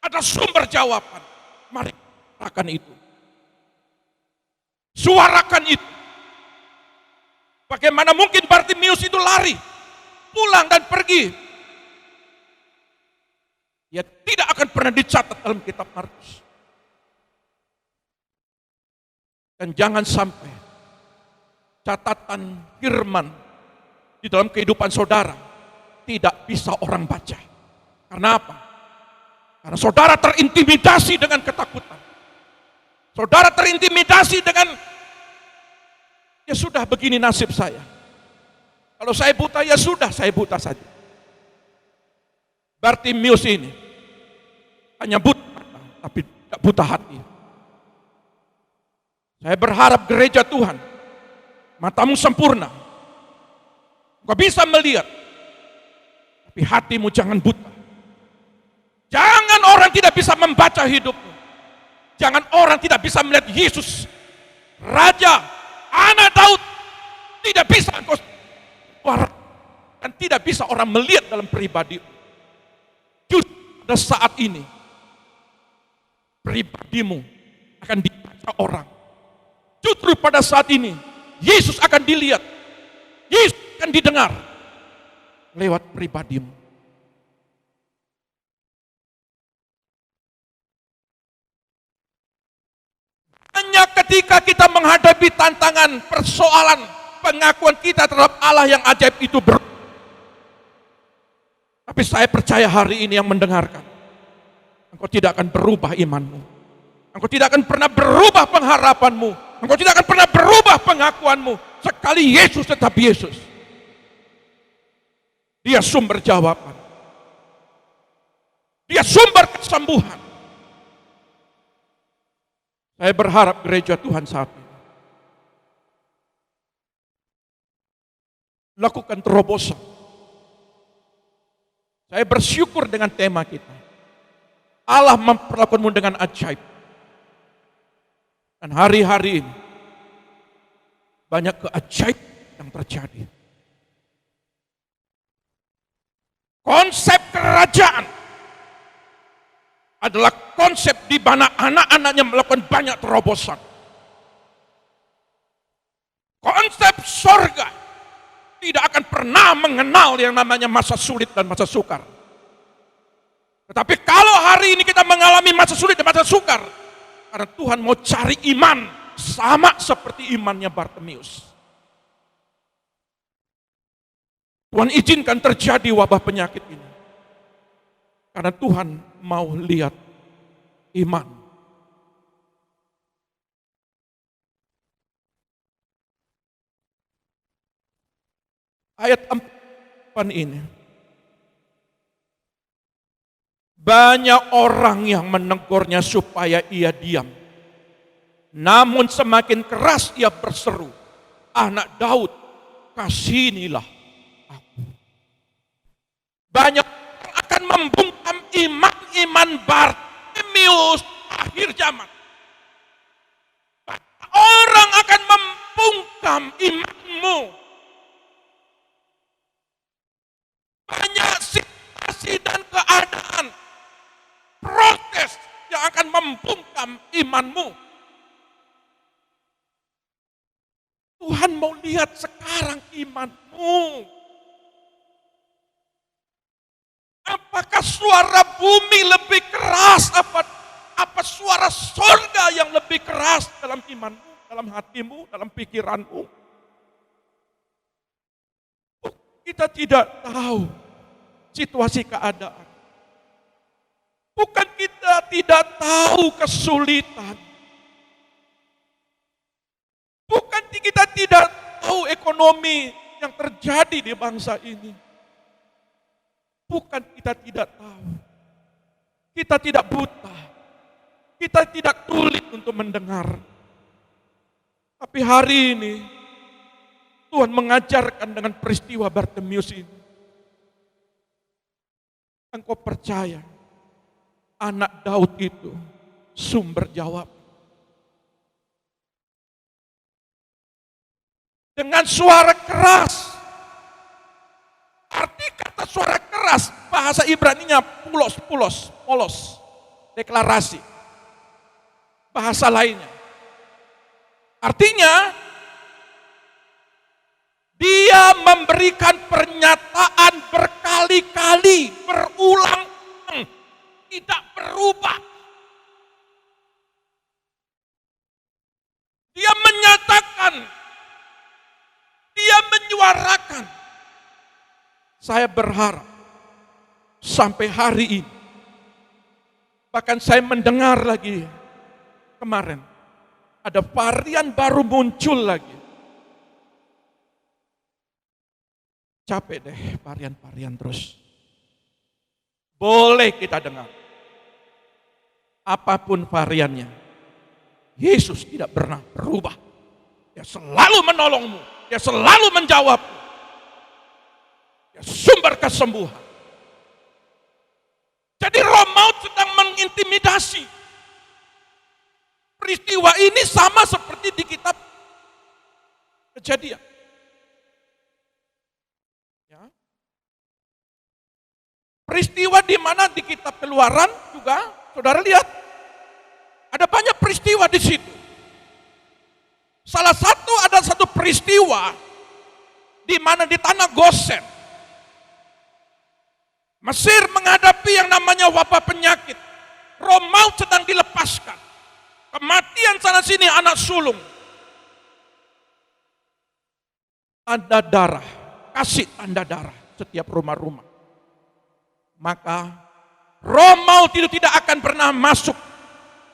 Ada sumber jawaban. Mari katakan itu. Suarakan itu. Bagaimana mungkin Bartimius itu lari, pulang dan pergi? Ya tidak akan pernah dicatat dalam kitab Markus. Dan jangan sampai catatan firman di dalam kehidupan saudara tidak bisa orang baca. Karena apa? Karena saudara terintimidasi dengan ketakutan. Saudara terintimidasi dengan, ya sudah begini nasib saya. Kalau saya buta, ya sudah saya buta saja. Bartimius ini hanya buta, tapi tidak buta hati. Saya berharap gereja Tuhan, matamu sempurna. Engkau bisa melihat, tapi hatimu jangan buta. Jangan orang tidak bisa membaca hidupmu. Jangan orang tidak bisa melihat Yesus, Raja, Anak Daud. Tidak bisa engkau dan tidak bisa orang melihat dalam pribadi. Justru pada saat ini pribadimu akan dibaca orang. Justru pada saat ini Yesus akan dilihat, Yesus akan didengar lewat pribadimu. Hanya ketika kita menghadapi tantangan, persoalan, pengakuan kita terhadap Allah yang ajaib itu tapi saya percaya hari ini yang mendengarkan, engkau tidak akan berubah imanmu. Engkau tidak akan pernah berubah pengharapanmu. Engkau tidak akan pernah berubah pengakuanmu. Sekali Yesus tetap Yesus. Dia sumber jawaban. Dia sumber kesembuhan. Saya berharap gereja Tuhan saat ini lakukan terobosan. Saya bersyukur dengan tema kita. Allah memperlakukanmu dengan ajaib. Dan hari-hari ini banyak keajaib yang terjadi. Konsep kerajaan adalah konsep di mana anak-anaknya melakukan banyak terobosan. Konsep sorga tidak akan pernah mengenal yang namanya masa sulit dan masa sukar. Tetapi kalau hari ini kita mengalami masa sulit dan masa sukar, karena Tuhan mau cari iman sama seperti imannya Bartimeus. Tuhan izinkan terjadi wabah penyakit ini. Karena Tuhan mau lihat iman. Ayat 4 ini. Banyak orang yang menegurnya supaya ia diam. Namun semakin keras ia berseru, Anak Daud, kasihanilah aku. Banyak orang akan membungkam iman Bartimeus akhir zaman. Orang akan membungkam imanmu. Banyak situasi dan keadaan protes yang akan membungkam imanmu. Tuhan mau lihat sekarang imanmu. Apakah suara bumi lebih keras? Apa suara surga yang lebih keras dalam imanmu, dalam hatimu, dalam pikiranmu? Kita tidak tahu situasi keadaan. Bukan kita tidak tahu kesulitan. Bukan kita tidak tahu ekonomi yang terjadi di bangsa ini. Bukan kita tidak tahu. Kita tidak buta. Kita tidak tuli untuk mendengar. Tapi hari ini Tuhan mengajarkan dengan peristiwa Bartimeus ini. Engkau percaya Anak Daud itu sumber jawab. Dengan suara keras. Arti kata suara keras, bahasa Ibraninya polos, deklarasi. Bahasa lainnya. Artinya, dia memberikan pernyataan berkali-kali, berulang, tidak berubah. Dia menyatakan, dia menyuarakan. Saya berharap sampai hari ini, bahkan saya mendengar lagi kemarin, ada varian baru muncul lagi. Capek deh varian-varian terus. Boleh kita dengar. Apapun variannya, Yesus tidak pernah berubah. Dia selalu menolongmu. Dia selalu menjawabmu. Dia sumber kesembuhan. Jadi roh maut sedang mengintimidasi. Peristiwa ini sama seperti di kitab Kejadian. Ya. Peristiwa di mana di kitab Keluaran juga, saudara lihat, ada banyak peristiwa di situ. Ada satu peristiwa di mana di tanah Gosen, Mesir menghadapi yang namanya wabah penyakit. Roh maut sedang dilepaskan. kematian sana sini anak sulung. Tanda darah, kasih tanda darah setiap rumah-rumah. Maka roh maut itu tidak akan pernah masuk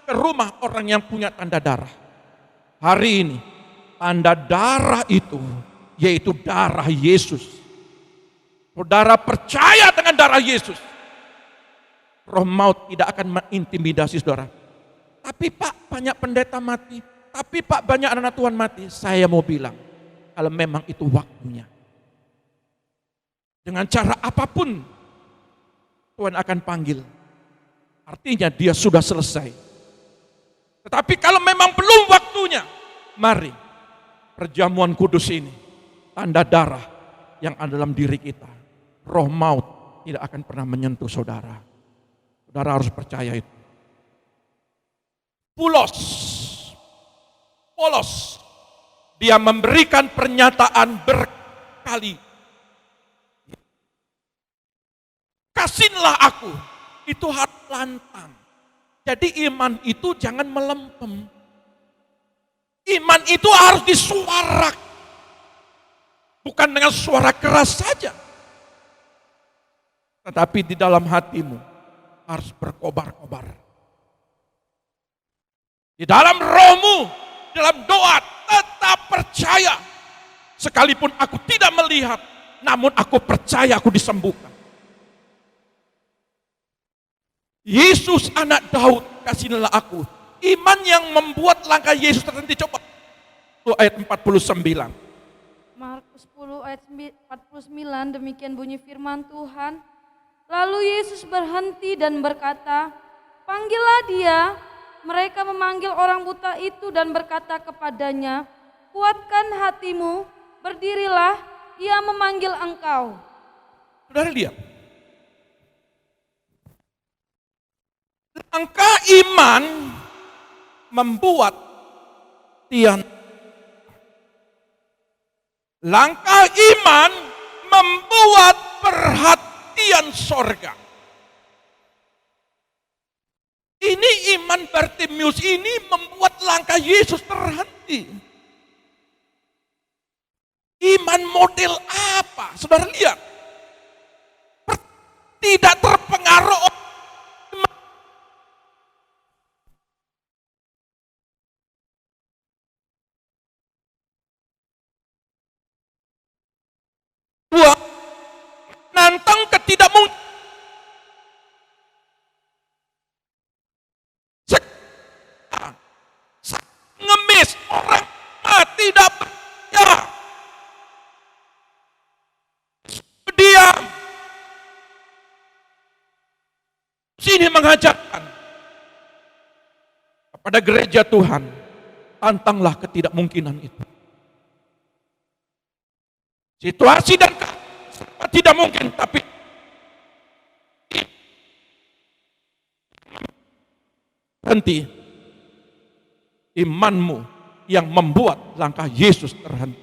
ke rumah orang yang punya tanda darah. Hari ini tanda darah itu yaitu darah Yesus. Saudara percaya dengan darah Yesus, roh maut tidak akan mengintimidasi saudara. Tapi Pak, banyak pendeta mati. Tapi Pak, banyak anak Tuhan mati. Saya mau bilang, kalau memang itu waktunya, dengan cara apapun Tuhan akan panggil. Artinya dia sudah selesai. Tetapi kalau memang belum waktunya, mari perjamuan kudus ini, tanda darah yang ada dalam diri kita, roh maut tidak akan pernah menyentuh saudara. Saudara harus percaya itu. Polos, dia memberikan pernyataan berkali. Kasihlah aku, itu harus lantang. Jadi iman itu jangan melempem. Iman itu harus disuarak. Bukan dengan suara keras saja. Tetapi di dalam hatimu harus berkobar-kobar. Di dalam rohmu, dalam doa tetap percaya. Sekalipun aku tidak melihat, namun aku percaya aku disembuhkan. Yesus anak Daud, kasihlah aku. Iman yang membuat langkah Yesus terhenti. Coba ayat 49. Markus 10 ayat 49, demikian bunyi firman Tuhan. Lalu Yesus berhenti dan berkata, panggillah dia. Mereka memanggil orang buta itu dan berkata kepadanya, kuatkan hatimu, berdirilah, ia memanggil engkau. Saudara lihat. Langkah iman membuat tiang. Langkah iman membuat perhatian sorga. Ini iman Bartimeus ini membuat langkah Yesus terhenti. Iman model apa? Saudara lihat. Tidak terpengaruh oleh nantang ketidakmungkinan. Ngemis orang tidak percaya. Diam. Sini mengajarkan kepada gereja Tuhan, tantanglah ketidakmungkinan itu. Situasi dan tidak mungkin, tapi berhenti. Imanmu yang membuat langkah Yesus terhenti.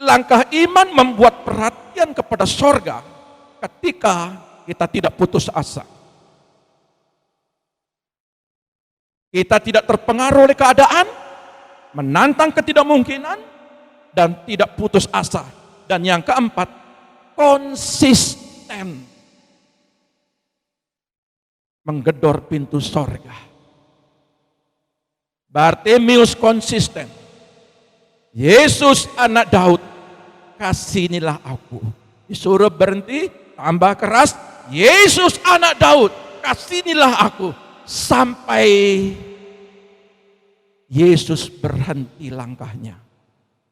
Langkah iman membuat perhatian kepada sorga ketika kita tidak putus asa. Kita tidak terpengaruh oleh keadaan, menantang ketidakmungkinan, dan tidak putus asa. Dan yang keempat, konsisten menggedor pintu sorga. Bartimeus konsisten. Yesus anak Daud, kasihnilah aku. Disuruh berhenti, tambah keras. Yesus anak Daud, kasihnilah aku. Sampai Yesus berhenti langkahnya.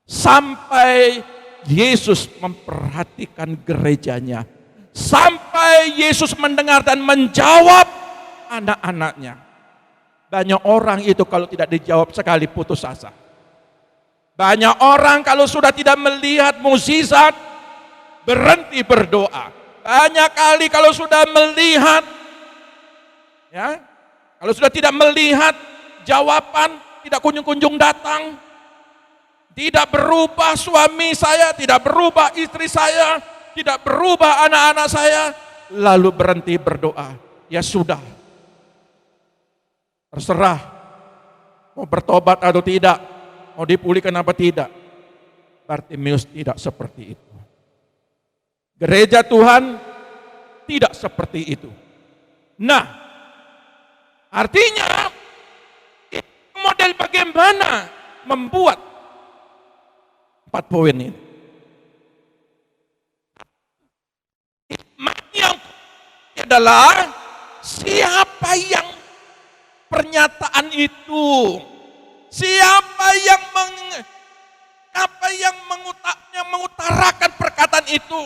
Sampai Yesus memperhatikan gerejanya. Sampai Yesus mendengar dan menjawab anak-anaknya. Banyak orang itu kalau tidak dijawab sekali putus asa. Banyak orang kalau sudah tidak melihat mukjizat berhenti berdoa. Banyak kali kalau sudah melihat, ya, kalau sudah tidak melihat jawaban, tidak kunjung-kunjung datang, Tidak berubah suami saya, tidak berubah istri saya, tidak berubah anak-anak saya, lalu berhenti berdoa. Ya sudah, terserah mau bertobat atau tidak, mau dipulihkan apa tidak. Bartimeus tidak seperti itu. Gereja Tuhan tidak seperti itu. Nah, artinya model bagaimana membuat 4 poin ini. Yang adalah siapa yang pernyataan itu, siapa yang mengutarakan perkataan itu,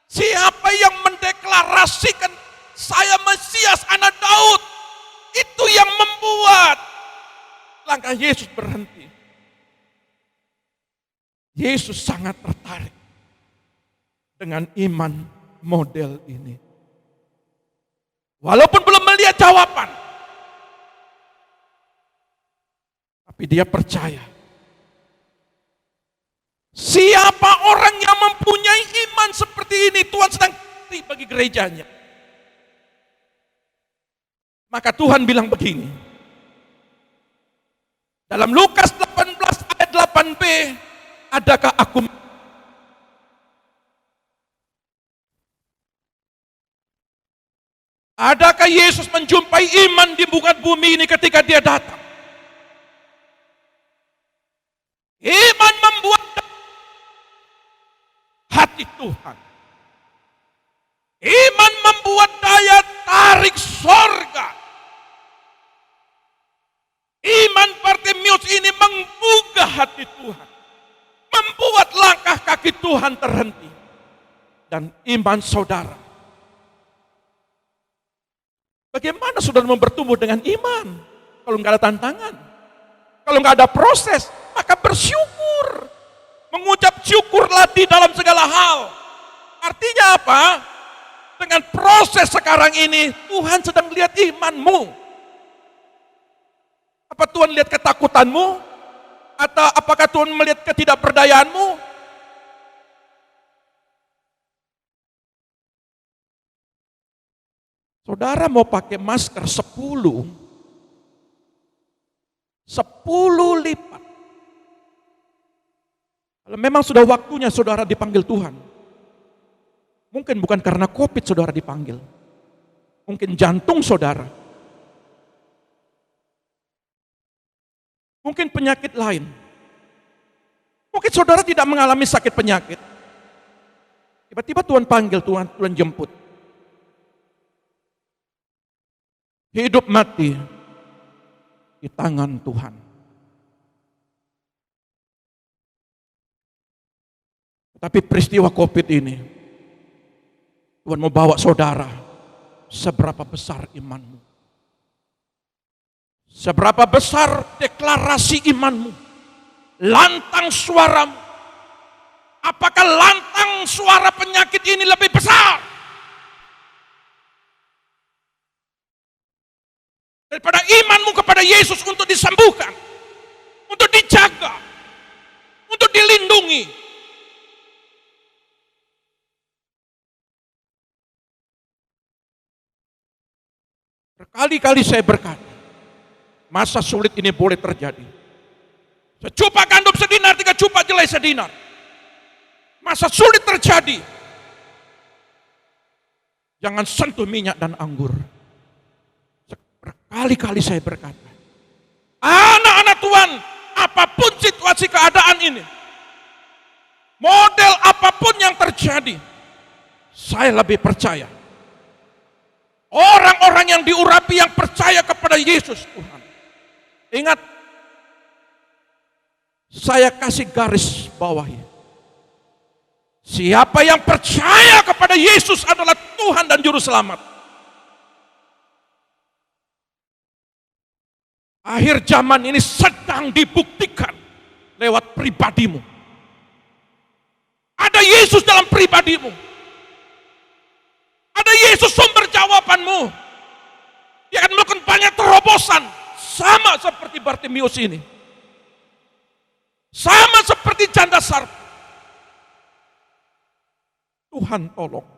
siapa yang mendeklarasikan saya Mesias anak Daud, itu yang membuat langkah Yesus berhenti. Yesus sangat tertarik dengan iman model ini. Walaupun belum melihat jawaban, tapi dia percaya. Siapa orang yang mempunyai iman seperti ini, Tuhan sedang beri bagi gerejanya. Maka Tuhan bilang begini, dalam Lukas 18 ayat 8b, adakah aku Adakah Yesus menjumpai iman di muka bumi ini ketika dia datang? Iman membuat hati Tuhan. Iman membuat daya tarik sorga. Iman Bartimeus ini menggugah hati Tuhan. Membuat langkah kaki Tuhan terhenti. Dan iman saudara, bagaimana saudara mau bertumbuh dengan iman kalau nggak ada tantangan, kalau nggak ada proses? Maka bersyukur, mengucap syukurlah di dalam segala hal. Artinya apa? Dengan proses sekarang ini Tuhan sedang lihat imanmu. Apa Tuhan lihat ketakutanmu? Atau apakah Tuhan melihat ketidakberdayaanmu? Saudara mau pakai masker 10 lipat. Kalau memang sudah waktunya saudara dipanggil Tuhan. Mungkin bukan karena COVID saudara dipanggil. Mungkin jantung saudara. Mungkin penyakit lain. Mungkin saudara tidak mengalami sakit penyakit. Tiba-tiba Tuhan panggil, Tuhan jemput. Hidup mati di tangan Tuhan. Tapi peristiwa COVID ini, Tuhan mau bawa saudara, seberapa besar imanmu. Seberapa besar deklarasi imanmu. Lantang suaramu. Apakah lantang suara penyakit ini lebih besar daripada imanmu kepada Yesus untuk disembuhkan, untuk dijaga, untuk dilindungi? Berkali-kali saya berkata, masa sulit ini boleh terjadi. Secupa gandum sedinar, 3 cupa jelai sedinar. Masa sulit terjadi. Jangan sentuh minyak dan anggur. Berkali-kali saya berkata, anak-anak Tuhan, apapun situasi keadaan ini, model apapun yang terjadi, saya lebih percaya. Orang-orang yang diurapi, yang percaya kepada Yesus Tuhan. Ingat, saya kasih garis bawahi. Siapa yang percaya kepada Yesus adalah Tuhan dan Juru Selamat. Akhir zaman ini sedang dibuktikan lewat pribadimu. Ada Yesus dalam pribadimu. Ada Yesus sumber jawabanmu. Dia akan melakukan banyak terobosan. Sama seperti Bartimeus ini. Sama seperti janda Sarfat. Tuhan tolong.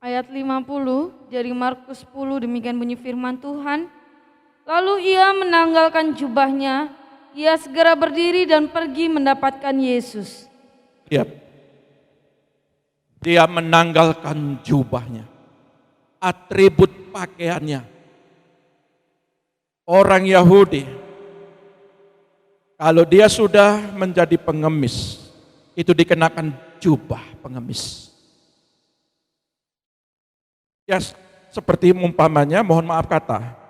Ayat 50 dari Markus 10, demikian bunyi firman Tuhan. Lalu ia menanggalkan jubahnya, ia segera berdiri dan pergi mendapatkan Yesus. Lihat. Dia menanggalkan jubahnya, atribut pakaiannya. Orang Yahudi, kalau dia sudah menjadi pengemis, itu dikenakan jubah pengemis. Ya seperti umpamanya, mohon maaf kata.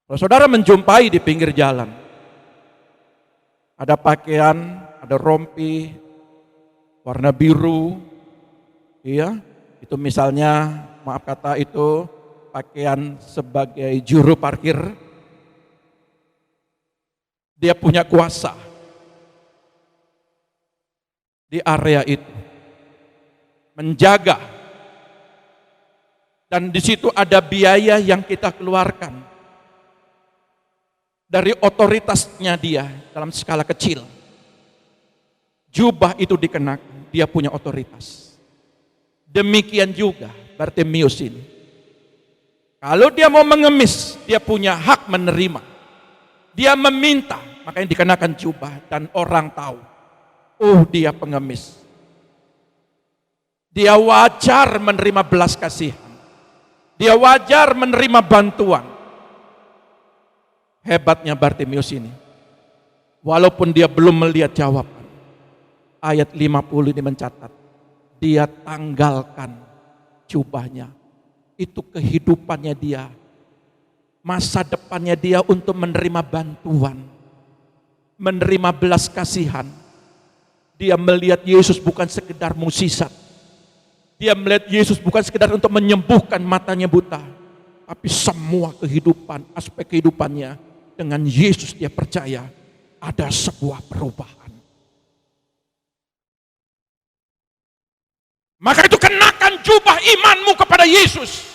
Kalau saudara menjumpai di pinggir jalan, ada pakaian, ada rompi, warna biru, iya, itu misalnya, maaf kata itu pakaian sebagai juru parkir, dia punya kuasa di area itu, menjaga, dan di situ ada biaya yang kita keluarkan dari otoritasnya dia dalam skala kecil. Jubah itu dikenakan, dia punya otoritas. Demikian juga Bartimeus ini. Kalau dia mau mengemis, dia punya hak menerima. Dia meminta, makanya dikenakan jubah dan orang tahu, oh dia pengemis. Dia wajar menerima belas kasihan. Dia wajar menerima bantuan. Hebatnya Bartimeus ini, walaupun dia belum melihat jawaban, ayat 50 ini mencatat, dia tanggalkan jubahnya. Itu kehidupannya dia, masa depannya dia untuk menerima bantuan, menerima belas kasihan. Dia melihat Yesus bukan sekedar mukjizat. Dia melihat Yesus bukan sekedar untuk menyembuhkan matanya buta, tapi semua kehidupan, aspek kehidupannya dengan Yesus dia percaya ada sebuah perubahan. Maka itu kenakan jubah imanmu kepada Yesus.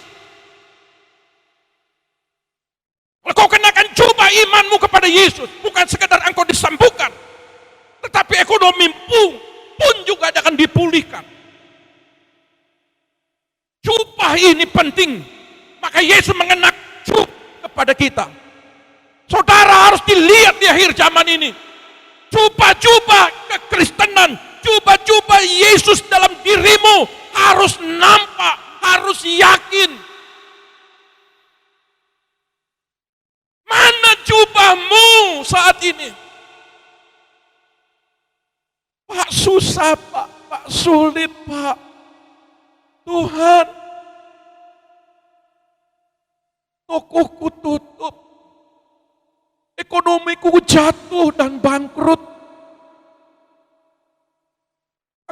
Kalau kau kenakan jubah imanmu kepada Yesus, bukan sekedar engkau disembuhkan, tetapi ekonomi pun juga akan dipulihkan. Jubah ini penting, maka Yesus mengenakan jubah kepada kita. Saudara harus dilihat di akhir zaman ini, jubah-jubah kekristenan, jubah-jubah Yesus dalam dirimu harus nampak, harus yakin. Mana jubahmu saat ini? Pak susah Pak, Pak sulit Pak. Tuhan, tokoku tutup, ekonomiku jatuh dan bangkrut.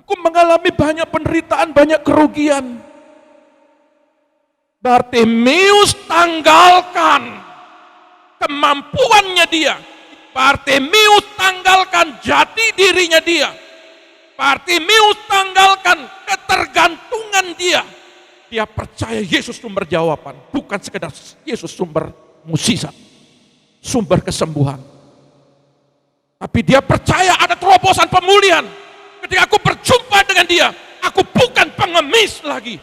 Aku mengalami banyak penderitaan, banyak kerugian. Bartimeus tanggalkan kemampuannya dia. Bartimeus tanggalkan jati dirinya dia. Bartimeus tanggalkan ketergantungan dia. Dia percaya Yesus sumber jawaban, bukan sekedar Yesus sumber mukjizat, sumber kesembuhan. Tapi dia percaya ada terobosan pemulihan. Ketika aku berjumpa dengan dia, aku bukan pengemis lagi.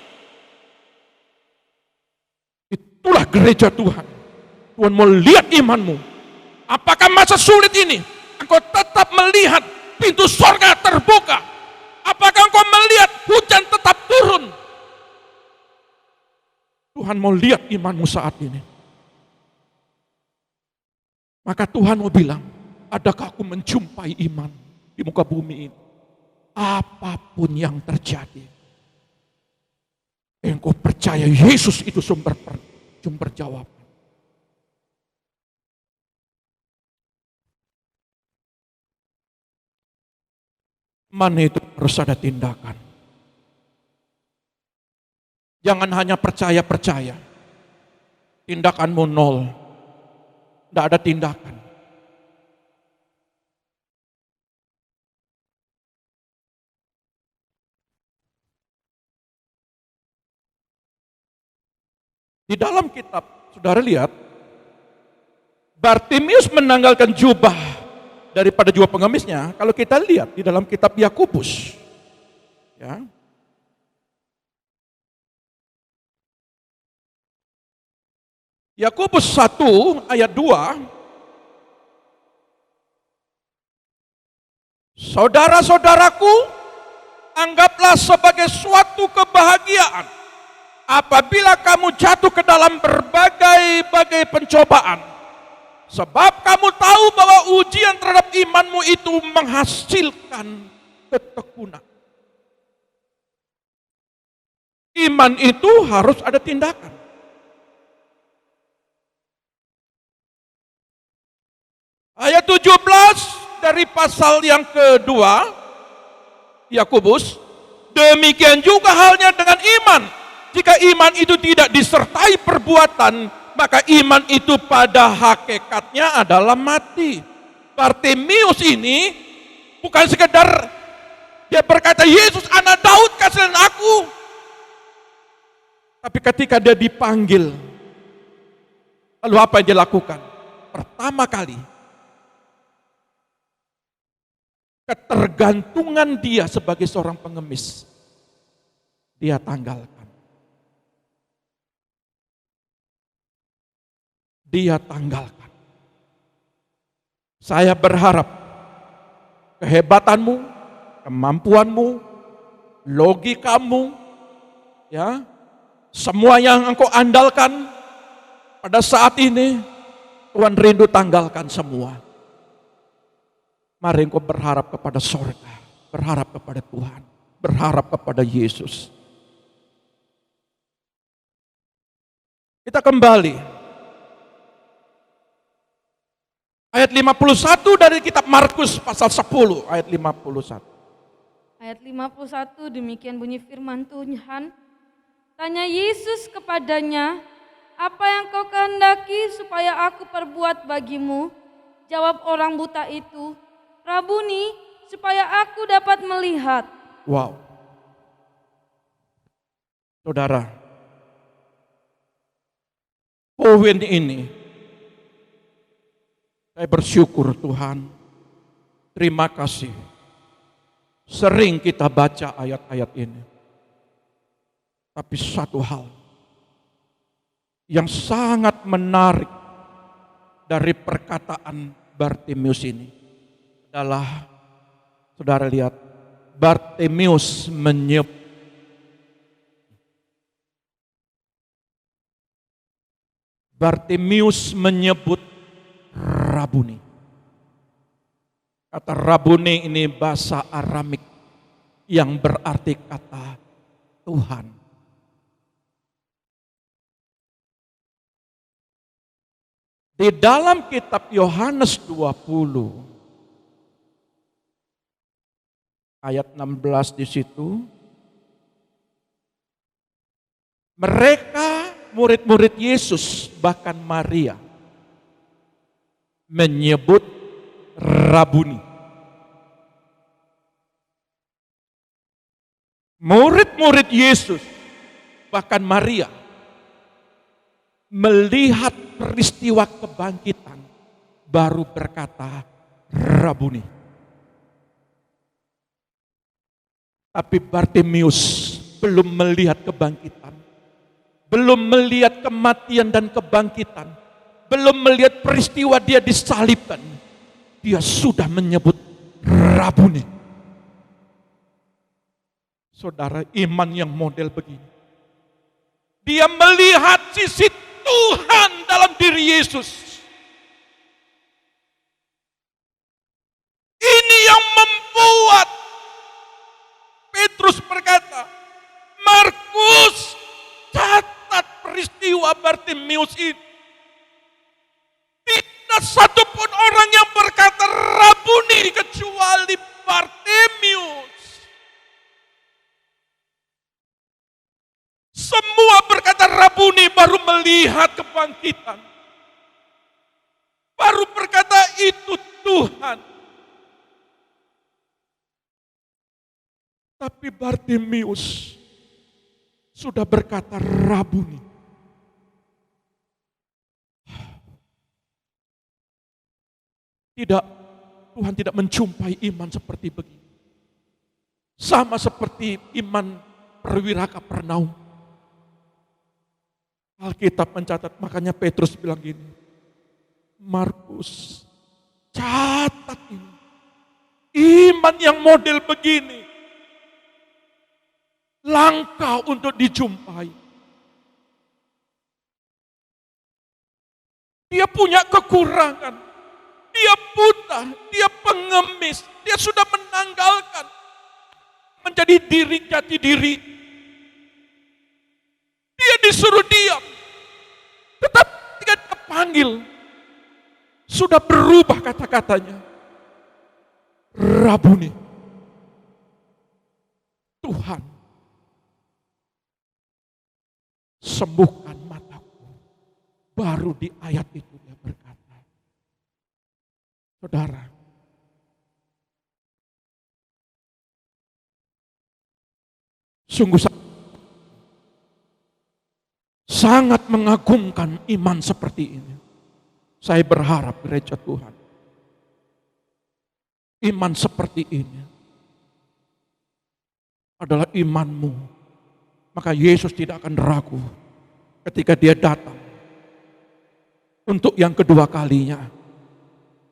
Itulah gereja Tuhan. Tuhan mau lihat imanmu. Apakah masa sulit ini engkau tetap melihat pintu surga terbuka? Apakah engkau melihat hujan tetap turun? Tuhan mau lihat imanmu saat ini. Maka Tuhan mau bilang, adakah aku menjumpai iman di muka bumi ini? Apapun yang terjadi, engkau percaya Yesus itu sumber jawaban. Mana itu harus ada tindakan. Jangan hanya percaya-percaya. Tindakanmu nol. Tidak ada tindakan. Di dalam kitab, saudara lihat, Bartimius menanggalkan jubah daripada jubah pengemisnya. Kalau kita lihat di dalam kitab Yakobus, ya, Yakobus 1 ayat 2, saudara-saudaraku, anggaplah sebagai suatu kebahagiaan apabila kamu jatuh ke dalam berbagai-bagai pencobaan. Sebab kamu tahu bahwa ujian terhadap imanmu itu menghasilkan ketekunan. Iman itu harus ada tindakan. Ayat 17 dari pasal yang kedua, Yakobus, demikian juga halnya dengan iman. Jika iman itu tidak disertai perbuatan, maka iman itu pada hakikatnya adalah mati. Bartimius ini bukan sekedar dia berkata, Yesus anak Daud kasihan aku. Tapi ketika dia dipanggil, lalu apa yang dia lakukan? Pertama kali, ketergantungan dia sebagai seorang pengemis, dia tanggalkan. Dia tanggalkan. Saya berharap kehebatanmu, kemampuanmu, logikamu, ya, semua yang engkau andalkan pada saat ini, Tuhan rindu tanggalkan semua. Mari engkau berharap kepada surga, berharap kepada Tuhan, berharap kepada Yesus. Kita kembali. Ayat 51 dari kitab Markus pasal 10 ayat 51. Ayat 51 demikian bunyi firman Tuhan. Tanya Yesus kepadanya, apa yang kau kehendaki supaya aku perbuat bagimu? Jawab orang buta itu, Rabuni, supaya aku dapat melihat. Wow. Saudara, poin ini saya bersyukur Tuhan, terima kasih. Sering kita baca ayat-ayat ini. Tapi satu hal yang sangat menarik dari perkataan Bartimius ini adalah, saudara lihat, Bartimius menyebut Rabuni. Kata Rabuni ini bahasa Aramik yang berarti kata Tuhan. Di dalam kitab Yohanes 20 ayat 16 di situ, mereka murid-murid Yesus bahkan Maria menyebut Rabuni. Murid-murid Yesus bahkan Maria melihat peristiwa kebangkitan baru berkata Rabuni. Tapi Bartimius belum melihat kebangkitan, belum melihat kematian dan kebangkitan, belum melihat peristiwa dia disalibkan, dia sudah menyebut Rabuni. Saudara, iman yang model begini, dia melihat sisi Tuhan dalam diri Yesus. Ini yang membuat Petrus berkata, Markus, catat peristiwa Bartimius ini. Tidak satupun orang yang berkata Rabuni kecuali Bartimius. Semua berkata Rabuni baru melihat kebangkitan. Baru berkata itu Tuhan. Tapi Bartimius sudah berkata Rabuni. Tidak, Tuhan tidak menjumpai iman seperti begini. Sama seperti iman perwira Kapernaum. Alkitab mencatat, makanya Petrus bilang gini, Markus, catat ini. Iman yang model begini, langka untuk dijumpai. Dia punya kekurangan, dia buta, dia pengemis, dia sudah menanggalkan menjadi diri jati diri. Dia disuruh diam, tetapi ketika dia panggil, sudah berubah kata-katanya. Rabuni, Tuhan, sembuhkan mataku. Baru di ayat itu dia berkata, saudara, sungguh sangat mengagumkan iman seperti ini. Saya berharap gereja Tuhan, iman seperti ini adalah imanmu. Maka Yesus tidak akan ragu ketika dia datang untuk yang kedua kalinya.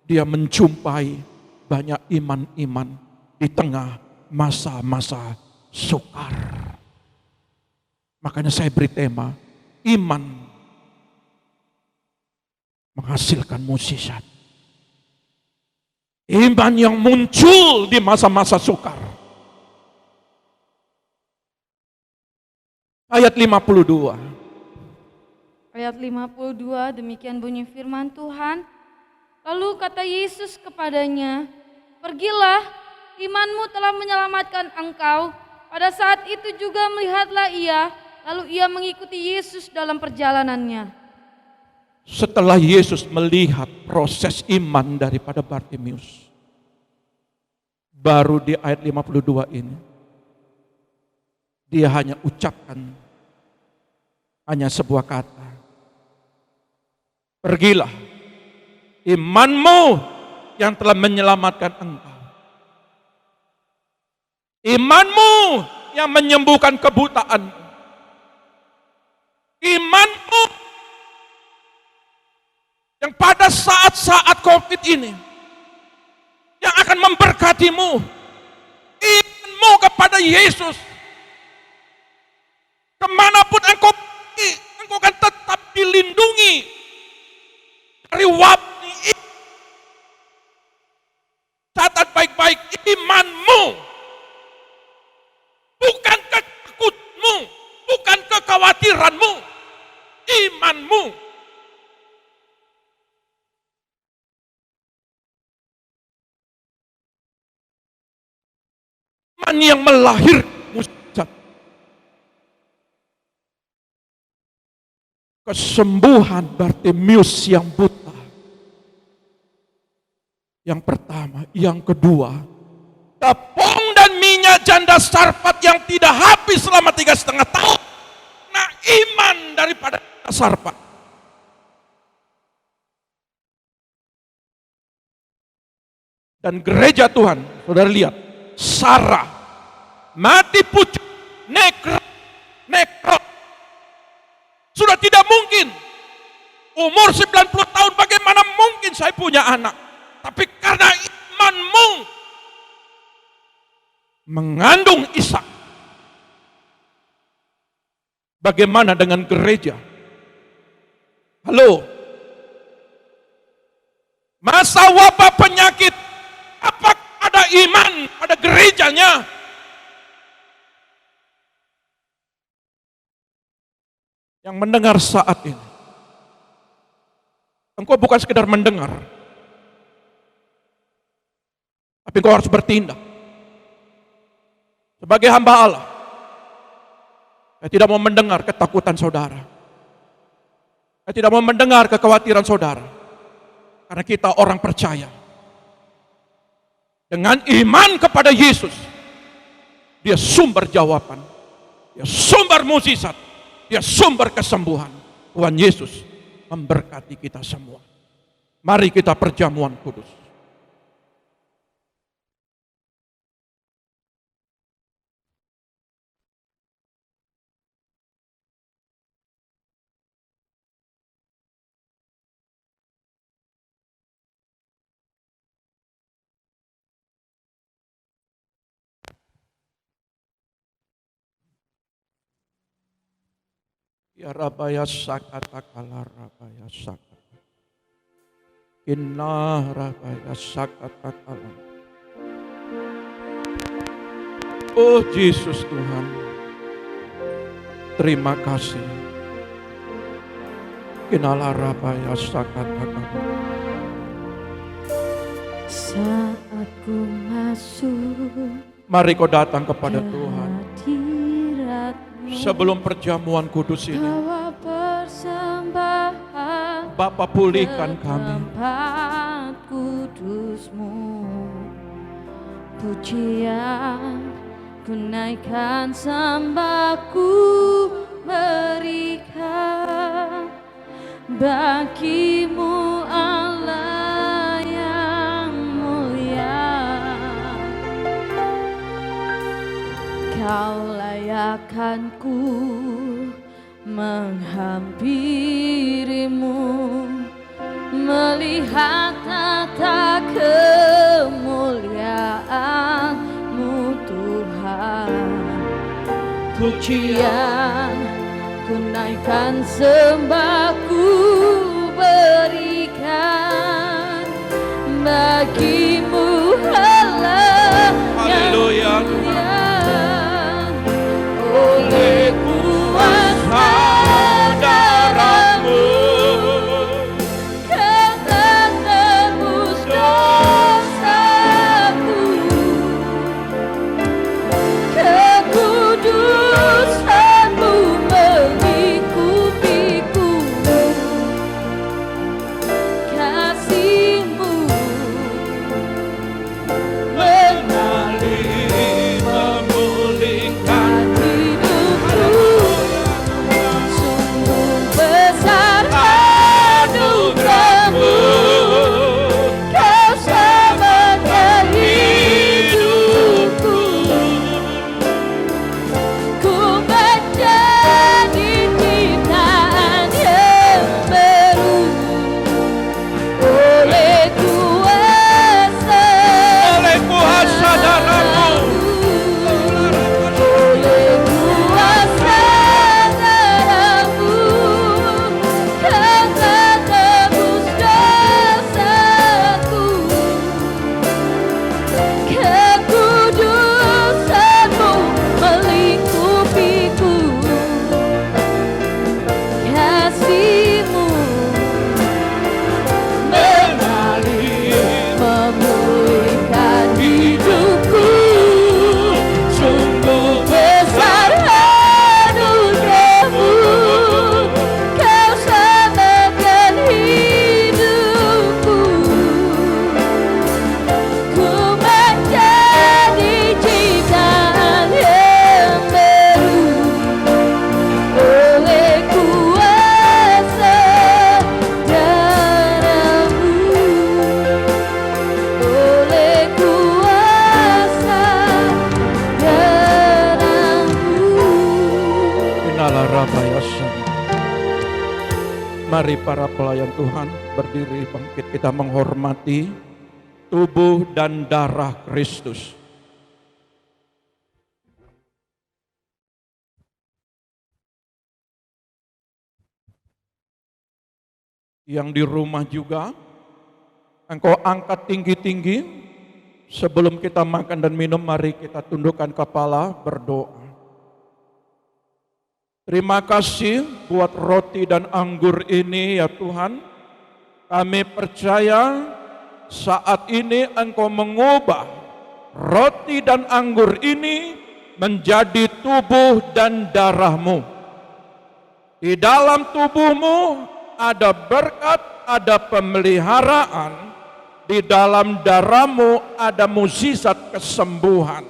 Dia menjumpai banyak iman-iman di tengah masa-masa sukar. Makanya saya beri tema, iman menghasilkan mukjizat. Iman yang muncul di masa-masa sukar. Ayat 52. Ayat 52, demikian bunyi firman Tuhan. Lalu kata Yesus kepadanya, pergilah, imanmu telah menyelamatkan engkau. Pada saat itu juga melihatlah ia, lalu ia mengikuti Yesus dalam perjalanannya. Setelah Yesus melihat proses iman daripada Bartimius, baru di ayat 52 ini, dia hanya ucapkan hanya sebuah kata. Pergilah, imanmu yang telah menyelamatkan engkau. Imanmu yang menyembuhkan kebutaan. Imanmu yang pada saat-saat COVID ini yang akan memberkatimu. Imanmu kepada Yesus. Kemanapun engkau pergi, engkau akan tetap dilindungi dari wabah ini. Catat baik-baik, imanmu, bukan ketakutanmu, bukan kekhawatiranmu, imanmu. Iman yang melahirkan mukjizat. Kesembuhan Bartimius yang buta. Yang pertama, yang kedua, tepung dan minyak janda Sarfat yang tidak habis selama 3,5 tahun. Nah, iman daripada Sarfat. Dan gereja Tuhan, saudara lihat, Sarah mati pucuk, nekro. Sudah tidak mungkin. Umur 90 tahun bagaimana mungkin saya punya anak. Tapi karena imanmu mengandung Ishak. Bagaimana dengan gereja? Halo. Masa wabah penyakit, apakah ada iman pada gerejanya? Yang mendengar saat ini, engkau bukan sekedar mendengar, tapi engkau harus bertindak. Sebagai hamba Allah, saya tidak mau mendengar ketakutan saudara. Saya tidak mau mendengar kekhawatiran saudara. Karena kita orang percaya. Dengan iman kepada Yesus, dia sumber jawaban, dia sumber mukjizat, dia sumber kesembuhan. Tuhan Yesus memberkati kita semua. Mari kita perjamuan kudus. Ya Rabaya sakata kala Rabaya sakata. Inna Rabaya sakata kala. Oh Yesus Tuhan, terima kasih. Inna Rabaya sakata kala. Saat ku masuk, Mari kau datang kepada Tuhan. hadirat-Mu, Sebelum perjamuan kudus ini, bawa persembahan Bapa pulihkan kami. tempat kudus-Mu. Pujian ku naikkan, sembahku berikan bagimu Allah yang mulia. Kau layakkanku menghampirimu, melihat tata kemuliaan-Mu Tuhan. Pujian ku naikkan, sembahku berikan bagimu Allah yang Haleluya. mulia. Oleh kuasa darah-Mu Kau telah tebus dosaku, kekudusan-Mu melingkupiku, kasih-Mu Mengalir memulihkan hidupku. Sungguh besar anugerah-Mu, Kau selamatkan hidupku. Ku menjadi ciptaan yang baru oleh kuasa oleh kuasa darah-Mu. oleh kuasa darah-Mu, Kau telah tebus dosaku, kekudusan-Mu melingkupiku, kasih-Mu mengalir memulihkan hidupku. Sungguh besar anugerah-Mu, Kau selamatkan hidupku. Ku menjadi ciptaan yang baru oleh kuasa darah-Mu, oleh kuasa darah-Mu. Innala Rabaya sakata. Mari para pelayan Tuhan berdiri bangkit, kita menghormati tubuh dan darah Kristus. Yang di rumah juga, engkau angkat tinggi-tinggi. Sebelum kita makan dan minum, mari kita tundukkan kepala berdoa. Terima kasih buat roti dan anggur ini ya Tuhan. Kami percaya saat ini Engkau mengubah roti dan anggur ini menjadi tubuh dan darah-Mu. Di dalam tubuh-Mu ada berkat, ada pemeliharaan. Di dalam darah-Mu ada mukjizat kesembuhan.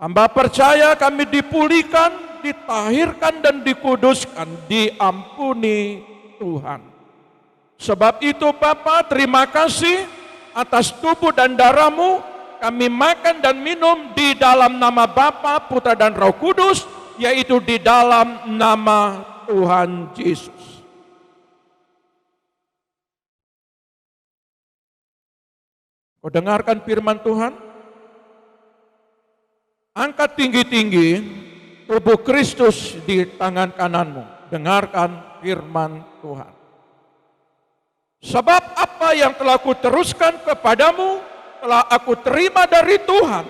Hamba percaya kami dipulihkan, ditahirkan dan dikuduskan, diampuni Tuhan. Sebab itu Bapa, terima kasih atas tubuh dan darah-Mu. Kami makan dan minum di dalam nama Bapa, Putra dan Roh Kudus, yaitu di dalam nama Tuhan Yesus. Kau dengarkan firman Tuhan? Angkat tinggi-tinggi tubuh Kristus di tangan kananmu. dengarkan firman Tuhan. Sebab apa yang telah kuteruskan kepadamu telah aku terima dari Tuhan,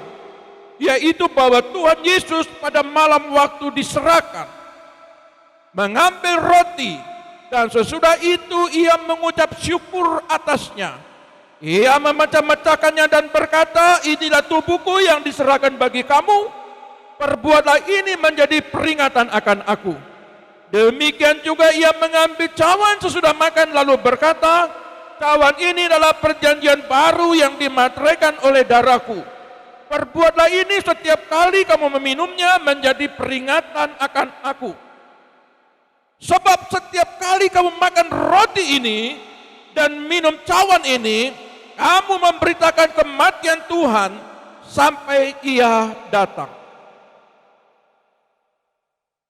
yaitu bahwa Tuhan Yesus pada malam waktu diserahkan, mengambil roti, dan sesudah itu ia mengucap syukur atasnya. Ia memecah-mecahkannya dan berkata, inilah tubuhku yang diserahkan bagi kamu, perbuatlah ini menjadi peringatan akan aku. Demikian juga ia mengambil cawan sesudah makan lalu berkata, cawan ini adalah perjanjian baru yang dimateraikan oleh darahku. Perbuatlah ini setiap kali kamu meminumnya menjadi peringatan akan aku. Sebab setiap kali kamu makan roti ini dan minum cawan ini, kamu memberitakan kematian Tuhan sampai ia datang.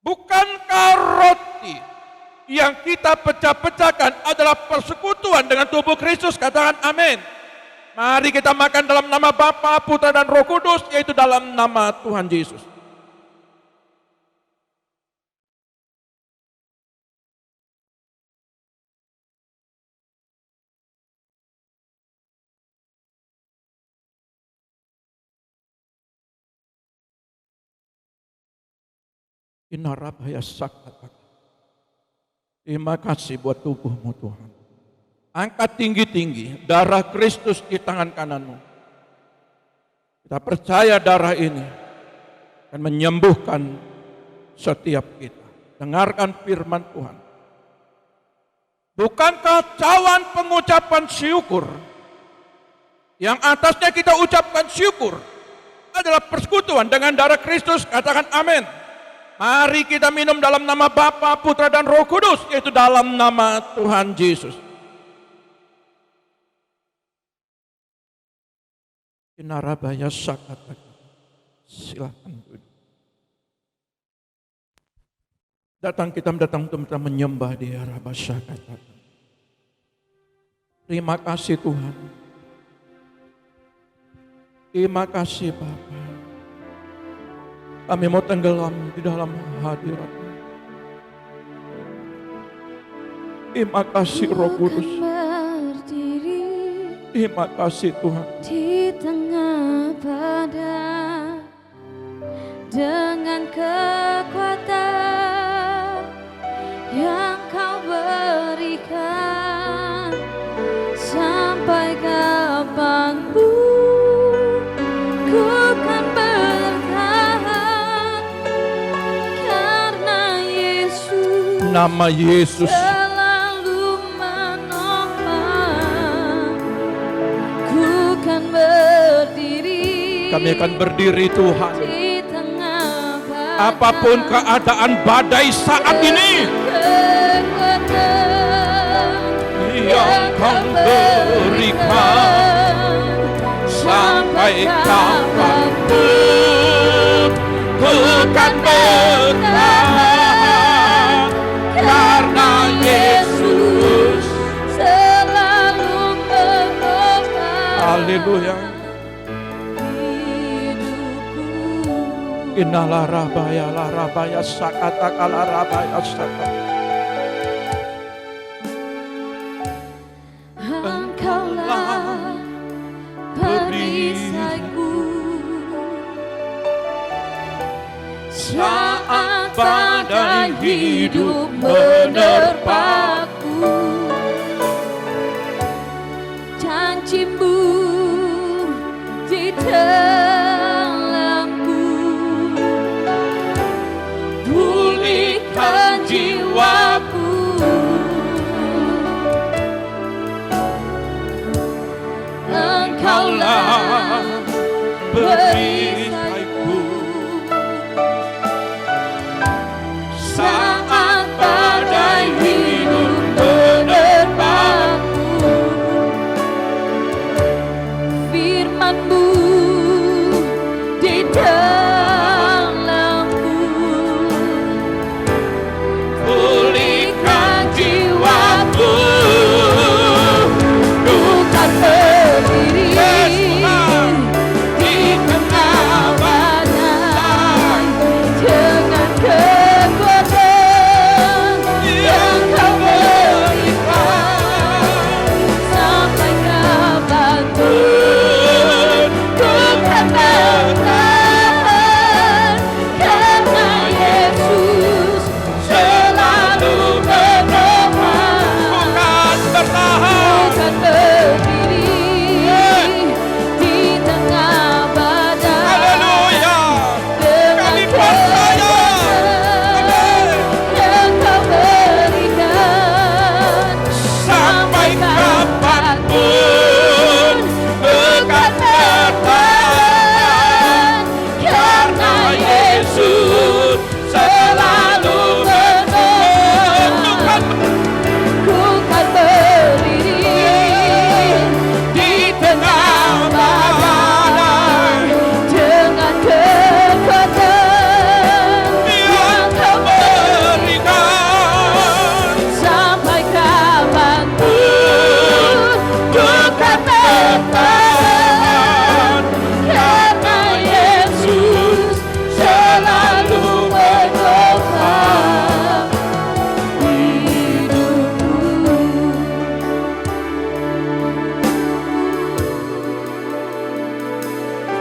Bukankah roti yang kita pecah-pecahkan adalah persekutuan dengan tubuh Kristus? Katakan amin. Mari kita makan dalam nama Bapa, Putra dan Roh Kudus, yaitu dalam nama Tuhan Yesus. Inarabaya sakata. Terima kasih buat tubuhmu Tuhan. Angkat tinggi-tinggi darah Kristus di tangan kananmu. Kita percaya darah ini akan menyembuhkan setiap kita. Dengarkan firman Tuhan. Bukankah cawan pengucapan syukur yang atasnya kita ucapkan syukur adalah persekutuan dengan darah Kristus? Katakan amin. Mari kita minum dalam nama Bapa, Putra dan Roh Kudus, yaitu dalam nama Tuhan Yesus. Inarabaya sakata. Silakan duduk. Kita datang untuk menyembah Dia, Rabasya kata. Terima kasih Tuhan. Terima kasih Bapa. Kami mau tenggelam di dalam hadirat-Mu. Terima kasih Roh Kudus. Terima kasih Tuhan. Di tengah badai dengan kekuatan yang Kau berikan, sampai kapanpun ku kan bertahan karena Yesus, Nama Yesus selalu menopang. Ku kan berdiri, kami akan berdiri Tuhan. di tengah badai, Apapun keadaan badai saat ini yang Kau berikan, sampai kapanpun ku kan bertahan karena Yesus selalu menopang Haleluya. hidupku. Innalah rabaya sakata kala rabaya sakata. Engkaulah perisaiku saat badai hidup menerpaku. Janji-Mu di dalamku pulihkan jiwaku. Engkaulah perisaiku saat badai hidup menerpaku. Firman-Mu di dalamku pulihkan jiwaku. Ku kan berdiri di tengah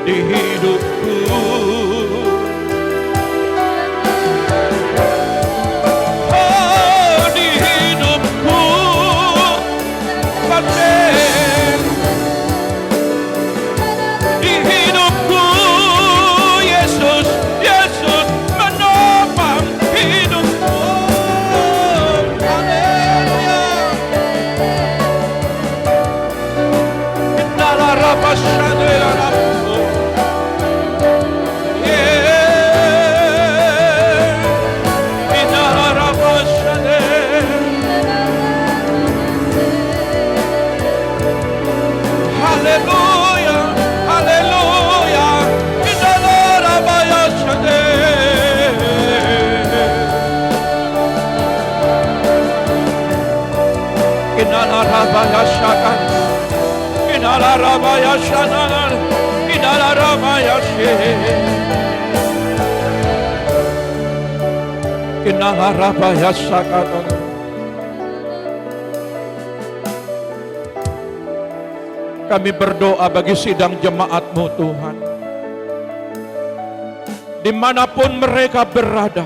di hidupku. Oh, di hidupku, Paten. Di hidupku, Yesus, Yesus menopang hidupku. Haleluya. Innala rabashadu ya rabbu. Innala rabashadu. Haleluya, haleluya. Innala rabashadu. Innala rabashadu. Inala rabaya shananan, inala rabaya she. Inala rabaya shakanan. Kami berdoa bagi sidang jemaat-Mu Tuhan. Dimanapun mereka berada,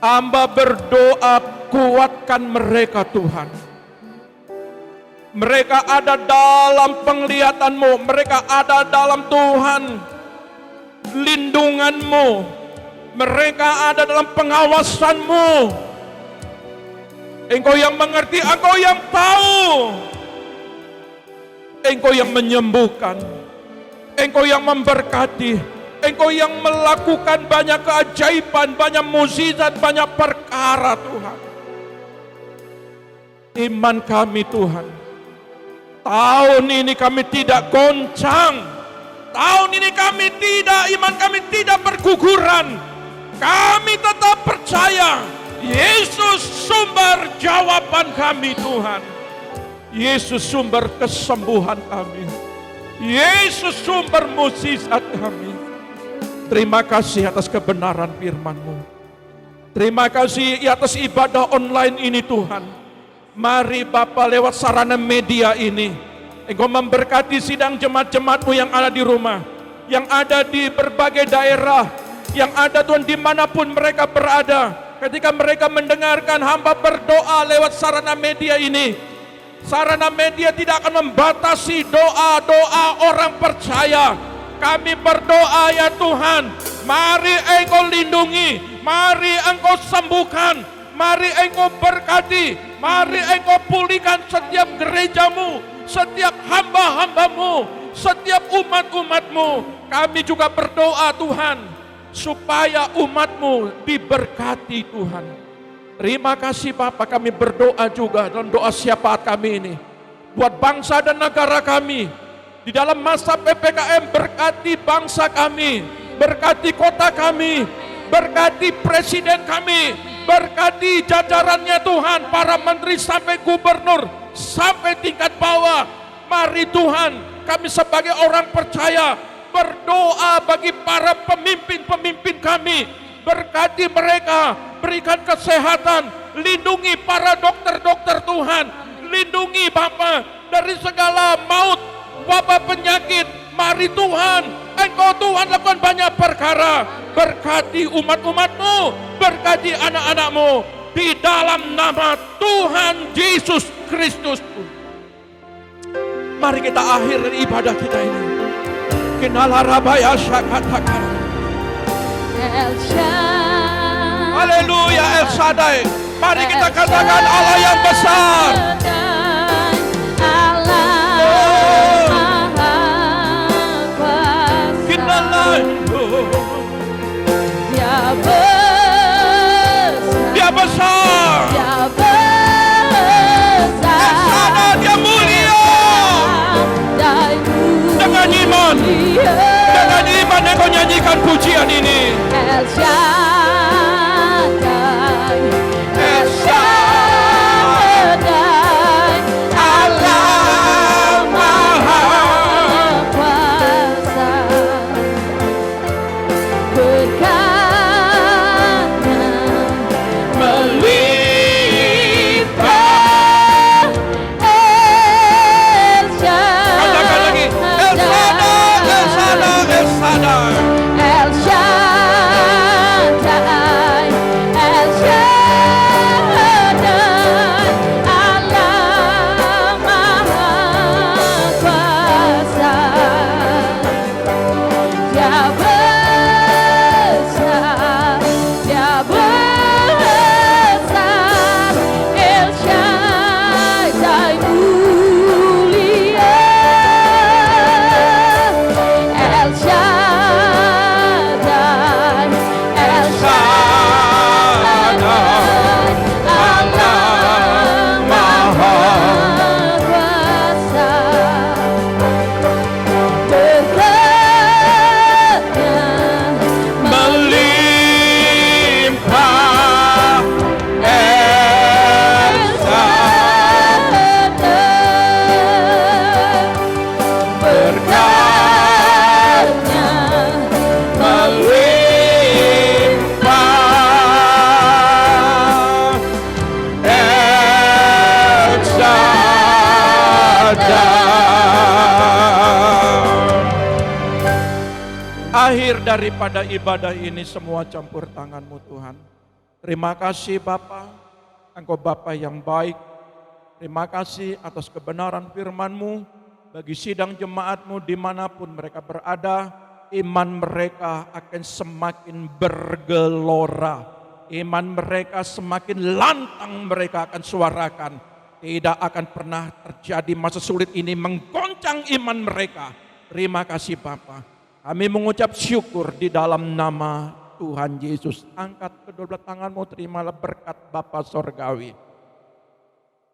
hamba berdoa kuatkan mereka Tuhan. Mereka ada dalam penglihatan-Mu, mereka ada dalam Tuhan lindungan-Mu, mereka ada dalam pengawasan-Mu. Engkau yang mengerti, Engkau yang tahu, Engkau yang menyembuhkan, Engkau yang memberkati, Engkau yang melakukan banyak keajaiban, banyak mukjizat, banyak perkara Tuhan. Iman kami Tuhan, tahun ini kami tidak goncang. Tahun ini iman kami tidak berguguran. Kami tetap percaya Yesus sumber jawaban kami Tuhan. Yesus sumber kesembuhan kami. Yesus sumber mukjizat kami. Terima kasih atas kebenaran firman-Mu. Terima kasih atas ibadah online ini Tuhan. Mari Bapa lewat sarana media ini, Engkau memberkati sidang jemaat-jemaat-Mu yang ada di rumah, yang ada di berbagai daerah, yang ada Tuhan dimanapun mereka berada. Ketika mereka mendengarkan hamba berdoa lewat sarana media ini, sarana media tidak akan membatasi doa-doa orang percaya. Kami berdoa ya Tuhan, mari Engkau lindungi, mari Engkau sembuhkan, mari Engkau berkati, mari Engkau pulihkan setiap gereja-Mu, setiap hamba-hamba-Mu, setiap umat-umat-Mu. Kami juga berdoa Tuhan, supaya umat-Mu diberkati Tuhan. Terima kasih Bapa, kami berdoa juga dalam doa syafaat kami ini. Buat bangsa dan negara kami, di dalam masa PPKM berkati bangsa kami, berkati kota kami, berkati presiden kami, berkati jajarannya Tuhan, para menteri sampai gubernur, sampai tingkat bawah. Mari Tuhan, kami sebagai orang percaya berdoa bagi para pemimpin-pemimpin kami. Berkati mereka, berikan kesehatan, lindungi para dokter-dokter Tuhan. Lindungi Bapa dari segala maut, wabah penyakit. Mari Tuhan, Engkau Tuhan lakukan banyak perkara. Berkati umat-umat-Mu, berkati anak-anak-Mu, di dalam nama Tuhan Yesus Kristus. Mari kita akhiri ibadah kita ini. Kinalarabaya syakatakan. El Shaddai. Haleluya, El Shaddai. Mari kita katakan Allah yang besar. Dia besar. El Shaddai, Dia mulia. Dengan iman Engkau nyanyikan pujian ini. El Shaddai, El Shaddai, Allah Maha Kuasa, berkatnya melimpah. El Shaddai, katakan lagi, El Shaddai, El akhir daripada ibadah ini semua campur tangan-Mu Tuhan. Terima kasih Bapa, Engkau Bapa yang baik. Terima kasih atas kebenaran firman-Mu bagi sidang jemaat-Mu dimanapun mereka berada. Iman mereka akan semakin bergelora. Iman mereka semakin lantang mereka akan suarakan. Tidak akan pernah terjadi masa sulit ini menggoncang iman mereka. Terima kasih Bapa. Kami mengucap syukur di dalam nama Tuhan Yesus. Angkat kedua belah tanganmu, terimalah berkat Bapa Sorgawi.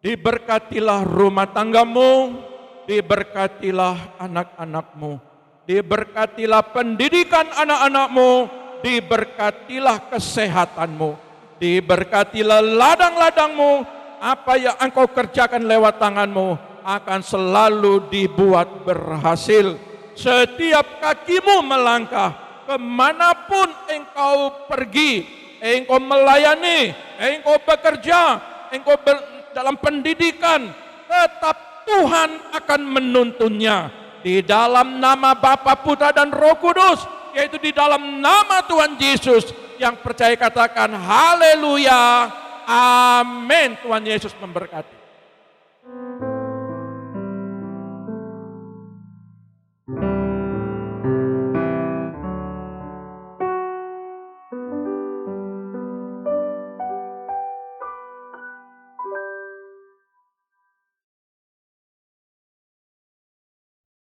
Diberkatilah rumah tanggamu, diberkatilah anak-anakmu, diberkatilah pendidikan anak-anakmu, diberkatilah kesehatanmu, diberkatilah ladang-ladangmu. Apa yang engkau kerjakan lewat tanganmu akan selalu dibuat berhasil. Setiap kakimu melangkah, kemanapun engkau pergi, engkau melayani, engkau bekerja, engkau dalam pendidikan, tetap Tuhan akan menuntunnya. Di dalam nama Bapa, Putra dan Roh Kudus, yaitu di dalam nama Tuhan Yesus. Yang percaya katakan haleluya, amin. Tuhan Yesus memberkati.